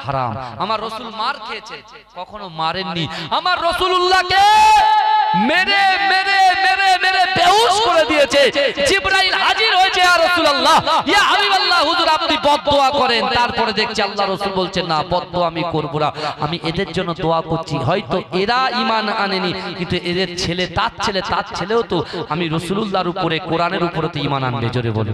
হারাম। আমার রাসূল মার খেয়েছে, কখনো মারেননি। আমার রাসূলুল্লাহকে মেরে মেরে মেরে মেরে বেহুশ করে দিয়েছে। জিবরাইল হাজির হয়েছে, ইয়া রাসূলুল্লাহ, ইয়া হাবিবাল্লাহ, হুজুর আপনি বদদোয়া করেন। তারপরে দেখছি আল্লাহ রাসূল বলছেন না, বদদোয়া আমি করব না, আমি এদের জন্য দোয়া করছি। হয়তো এরা ঈমান আনেনি, কিন্তু এদের ছেলে, তার ছেলেও তো আমি রাসূলুল্লাহর উপরে, কোরআনের উপরে তো ঈমান আনবে। জোরে বলে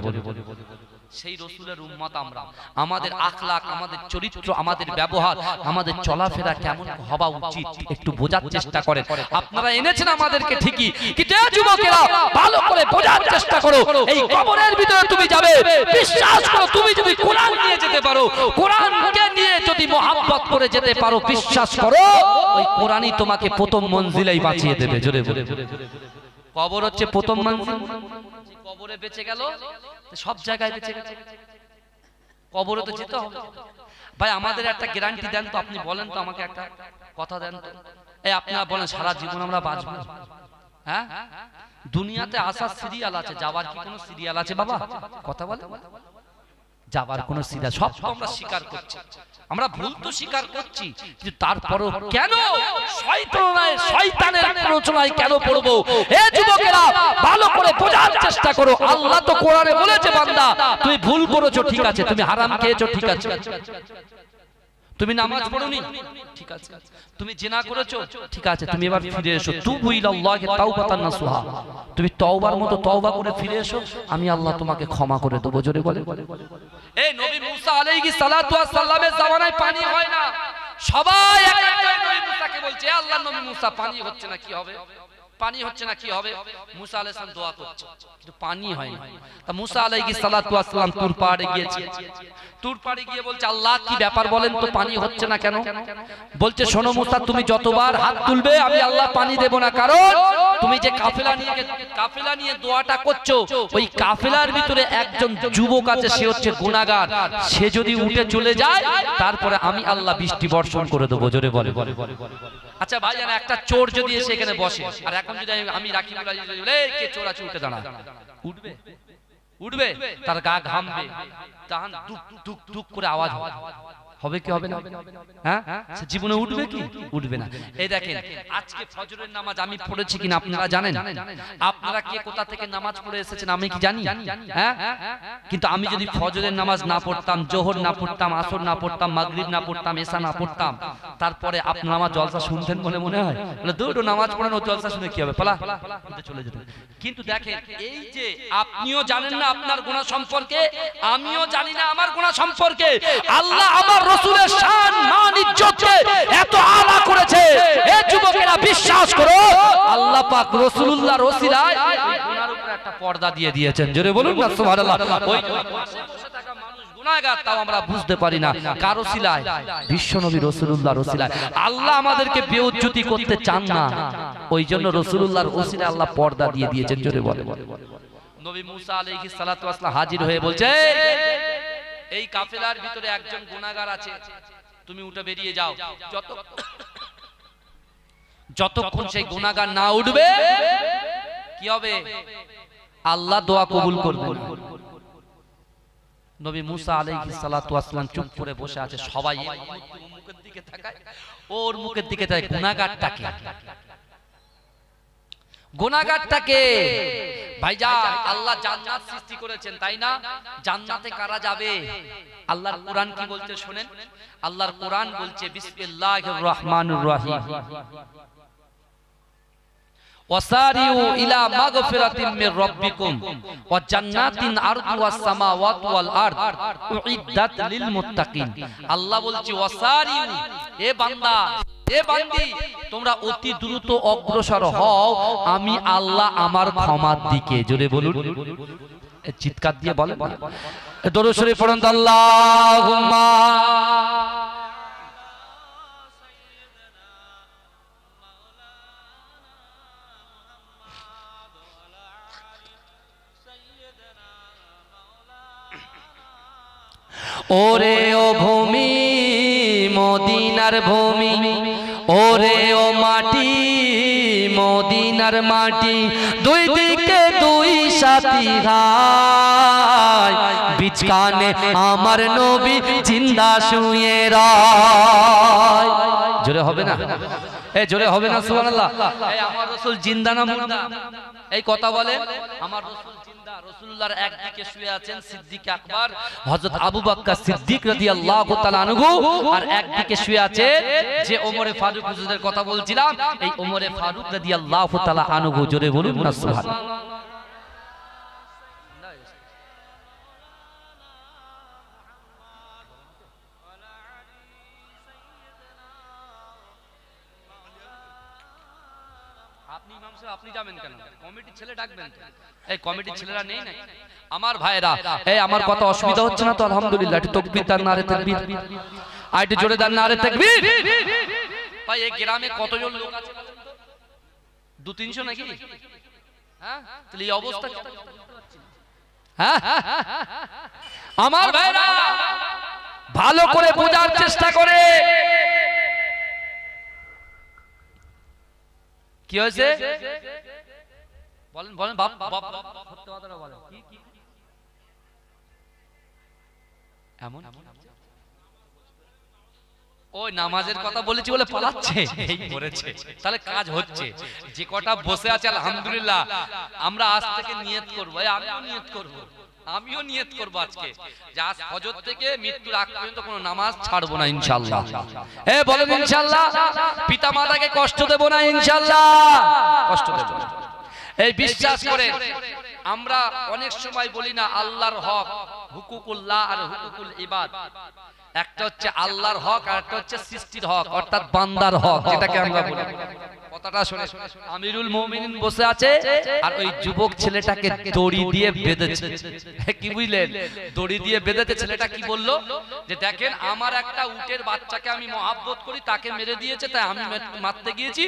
সেই রসুলের উম্মত আমরা। আমাদের আখলাক, আমাদের চরিত্র, আমাদের ব্যবহার, আমাদের চলাফেরা কেমন হওয়া উচিত একটু বোঝার চেষ্টা করেন। আপনারা এনেছেন আমাদেরকে ঠিকই, কিন্তু যুবকেরা ভালো করে বোঝার চেষ্টা করো। এই কবরের ভিতরে তুমি যাবে, বিশ্বাস করো, তুমি যদি কোরআন নিয়ে যেতে পারো, কোরআনকে নিয়ে যদি মহব্বত করে যেতে পারো, বিশ্বাস করো ওই কোরআনই তোমাকে প্রথম মঞ্জিলেই বাঁচিয়ে দেবে। জোরে বলে, কবর হচ্ছে প্রথম মঞ্জিল। কবরে বেঁচে গেল, সব জায়গায় বেঁচে গেছে। কবরে তো যেতে হবে। ভাই আমাদের একটা গ্যারান্টি দেন তো, আপনি বলেন তো, আমাকে একটা কথা দেন তো। এই আপনারা বলেন সারা জীবন আমরা বাঁচবো? হ্যাঁ, দুনিয়াতে আসার সিরিয়াল আছে, যাওয়ার কি কোনো সিরিয়াল আছে বাবা? কথা বলে, যাবার কোনো সিরিয়াল? সব তো আমরা স্বীকার করছি, আমরা ভুল তো স্বীকার করছি, কিন্তু তারপরও কেন শয়তানের প্ররোচনায় কেন পড়বো? এ যুবকেরা ভালো করে বোঝার চেষ্টা করো। আল্লাহ তো কোরআনে বলেছে, বান্দা তুমি ভুল করেছো, ঠিক আছে, তুমি হারাম খেয়েছো, ঠিক আছে, তুমি নামাজ পড়োনি, ঠিক আছে, তুমি জিনা করেছো, ঠিক আছে, তুমি এবার ফিরে এসো। তুবু ইলাল্লাহি তাওবাতান নাসুহা, তুমি তওবার মতো তওবা করে ফিরে এসো, আমি আল্লাহ তোমাকে ক্ষমা করে দেব। জোরে বলে। এই নবী মুসা আলাইহিস সালাতু ওয়াস সালামের জামানায় পানি হয় না, সবাই এক এক করে নবী মুসাকে বলছে, আল্লাহ নবী মুসা পানি হচ্ছে না, কি হবে? পানি হচ্ছে না, কি হবে? মুসা আলাইহিস সালাম দোয়া করছে, কিন্তু পানি হয় না। তা মুসা আলাইহিস সালাতু ওয়াস সালাম তুর পাহাড়ে গিয়েছে। তুর পাহাড়ে গিয়ে বলছে, আল্লাহ কি ব্যাপার বলেন তো, পানি হচ্ছে না কেন? বলছে, শোনো মুসা, তুমি যতবার হাত তুলবে আমি আল্লাহ পানি দেব না, কারণ তুমি যে কাফেলা নিয়ে দোয়াটা করছো, ওই কাফেলার ভিতরে একজন যুবক আছে, সে হচ্ছে গুনাহগার, সে যদি উঠে চলে যায় তারপরে আমি আল্লাহ বৃষ্টি বর্ষণ করে দেবো। জোরে বলে। আচ্ছা ভাই, একটা চোর যদি এসে এখানে বসে, আর এখন যদি আমি রাখি বলে কে চোর আছে, উঠে দাঁড়া, উঠবে? উঠবে? তার গা ঘামবে, তখন দুক দুক দুক করে আওয়াজ হবে কি হবে না? হ্যাঁ, সে জীবনে উঠবে কি? উঠবে না। এই দেখেন, আজকে ফজরের নামাজ আমি পড়েছি কিনা আপনারা জানেন? আপনারা কে কোথা থেকে নামাজ পড়ে এসেছেন আমি কি জানি? হ্যাঁ, কিন্তু আমি যদি ফজরের নামাজ না পড়তাম, জোহর না পড়তাম, আসর না পড়তাম, মাগরিব না পড়তাম, এশা না পড়তাম, তারপরে আপনারা আমার জলসা শুনতেন বলে মনে হয়? মানে দুটো নামাজ পড়েন, ও জলসা শুনে কি হবে? পালা চলে যেতেন। কিন্তু দেখেন, এই যে আপনিও জানেন না আপনার গুনাহ সম্পর্কে, আমিও জানি না আমার গুনাহ সম্পর্কে, আল্লাহ আমার রাসূলের শান মান ইজ্জতকে এত আলা করেছে। এ যুবকেরা বিশ্বাস করো, আল্লাহ পাক রাসূলুল্লাহর ওসিলায় এই গুনার উপর একটা পর্দা দিয়ে দিয়েছেন। জোরে বলুন না সুবহানাল্লাহ। ওই বসে থাকা মানুষ গুনাহগার, তাও আমরা বুঝতে পারি না কার ওসিলায়? বিশ্বনবী রাসূলুল্লাহর ওসিলায়। আল্লাহ আমাদেরকে বেইজ্জতি করতে চান না, ওই জন্য রাসূলুল্লাহর ওসিলায় আল্লাহ পর্দা দিয়ে দিয়েছেন। জোরে বলে। নবী মুসা আলাইহিস সালাতু ওয়াস সালাম হাজির হয়ে বলছে, এই কাফেলার ভিতরে একজন গুনাহগার আছে, তুমি উঠে বেরিয়ে যাও। যতক্ষণ সেই গুনাহগার না উঠবে কি হবে? আল্লাহ দোয়া কবুল করবেন। নবী মুসা আলাইহিস সালাতু ওয়াস সালাম চুপ করে বসে আছে, সবাই মুখের দিকে তাকায়, ওর মুখের দিকে তাকায়। গুনাহগারটাকে, গুনাহগারটাকে ভাইজান, আল্লাহ জান্নাত সৃষ্টি করেছেন, তাই না? জান্নাতে কারা যাবে? আল্লাহর কোরআন কি বলছে শুনেন। আল্লাহর কোরআন বলছে, বিসমিল্লাহির রহমানির রহিম, ওয়াসারিউ ইলা মাগফিরাতিন মির রাব্বিকুম ওয়া জান্নাতিন আরদুহাস সামাওয়াতু ওয়াল আরদ উইদ্দাত লিল মুত্তাকিন। আল্লাহ বলছে, ওয়াসারিউ, এ বান্দা, এ বান্দি, তোমরা অতি দ্রুত অগ্রসর হও আমি আল্লাহ আমার ক্ষমার দিকে। জোরে বলুন, চিৎকার দিয়ে বলেন, দরুদ শরীফ পড়ুন, আল্লাহুম্মা ওরে ও ভূমি, মদিনার ভূমি, ওরে ও মাটি, মদিনার মাটি, দুই দিকে দুই সাথী ভাই, বিচকানে আমার নবী জিন্দা শুয়ে রয়। জোরে হবে না? এই জোরে হবে না সুবহানাল্লাহ? এই আমার রাসূল জিন্দা না মুর্দা? এই কথা বলে। আমার রাসূল জিন্দা। রাসূলুল্লাহর একদিকে শুয়ে আছেন সিদ্দিক আকবর হযরত আবু বকর সিদ্দিক রাদিয়াল্লাহু তাআলা আনহু, আর একদিকে শুয়ে আছে যে ওমরে ফারুক হুজুরের কথা বলছিলাম, এই ওমরে ফারুক রাদিয়াল্লাহু তাআলা আনহু। জোরে বলুন না সুবহানাল্লাহ। আপনি ইমাম সাহেব আপনি যাবেন কেন? কমিটির ছেলে ডাকবেন তো। এই কমিটির ছেলেরা নেই নাকি? আমার ভাইরা, এই আমার কথা অসুবিধা হচ্ছে না তো? আলহামদুলিল্লাহ। একটু তাকবীর দান, নারে তাকবীর। আর একটু জোরে দান, নারে তাকবীর। ভাই এই গ্রামে কতজন লোক আছে? 200-300 নাকি? হ্যাঁ, তাহলে এই অবস্থা কি? হ্যাঁ, আমার ভাইরা ভালো করে বোঝার চেষ্টা করে। কি হয়েছে বলেন বলেন বাপ বাপ সত্য কথাটা বলেন। কি এমন ওই নামাজের কথা বলেছি বলে পালাচ্ছে, এই মরেছে। তাহলে কাজ হচ্ছে। যে কটা বসে আছে আলহামদুলিল্লাহ, আমরা আজ থেকে নিয়ত করব। আমিও নিয়ত করব, আমিও নিয়ত করব আজকে যে আজ ফজর থেকে মৃত্যুর আগ পর্যন্ত কোনো নামাজ ছাড়বো না ইনশাআল্লাহ। এ বলেন ইনশাআল্লাহ। পিতা মাতাকে কষ্ট দেব না ইনশাআল্লাহ, কষ্ট দেব না। এই বিশ্বাস করে আমরা অনেক সময় বলি না আল্লাহর হক, হুকুকুল্লাহ আর হুকুকুল ইবাদ। একটা হচ্ছে আল্লাহর হক আর একটা হচ্ছে সৃষ্টির হক, অর্থাৎ বান্দার হক, যেটাকে আমরা বলি। কথাটা শুনে আমিরুল মুমিনিন বসে আছে আর ওই যুবক ছেলেটাকে দড়ি দিয়ে বেঁধেছে। কি বুঝলেন? দড়ি দিয়ে বেঁধেছে। ছেলেটা কি বললো যে দেখেন আমার একটা উটের বাচ্চাকে আমি মহব্বত করি, তাকে মেরে দিয়েছে, তাই আমি মারতে গিয়েছি।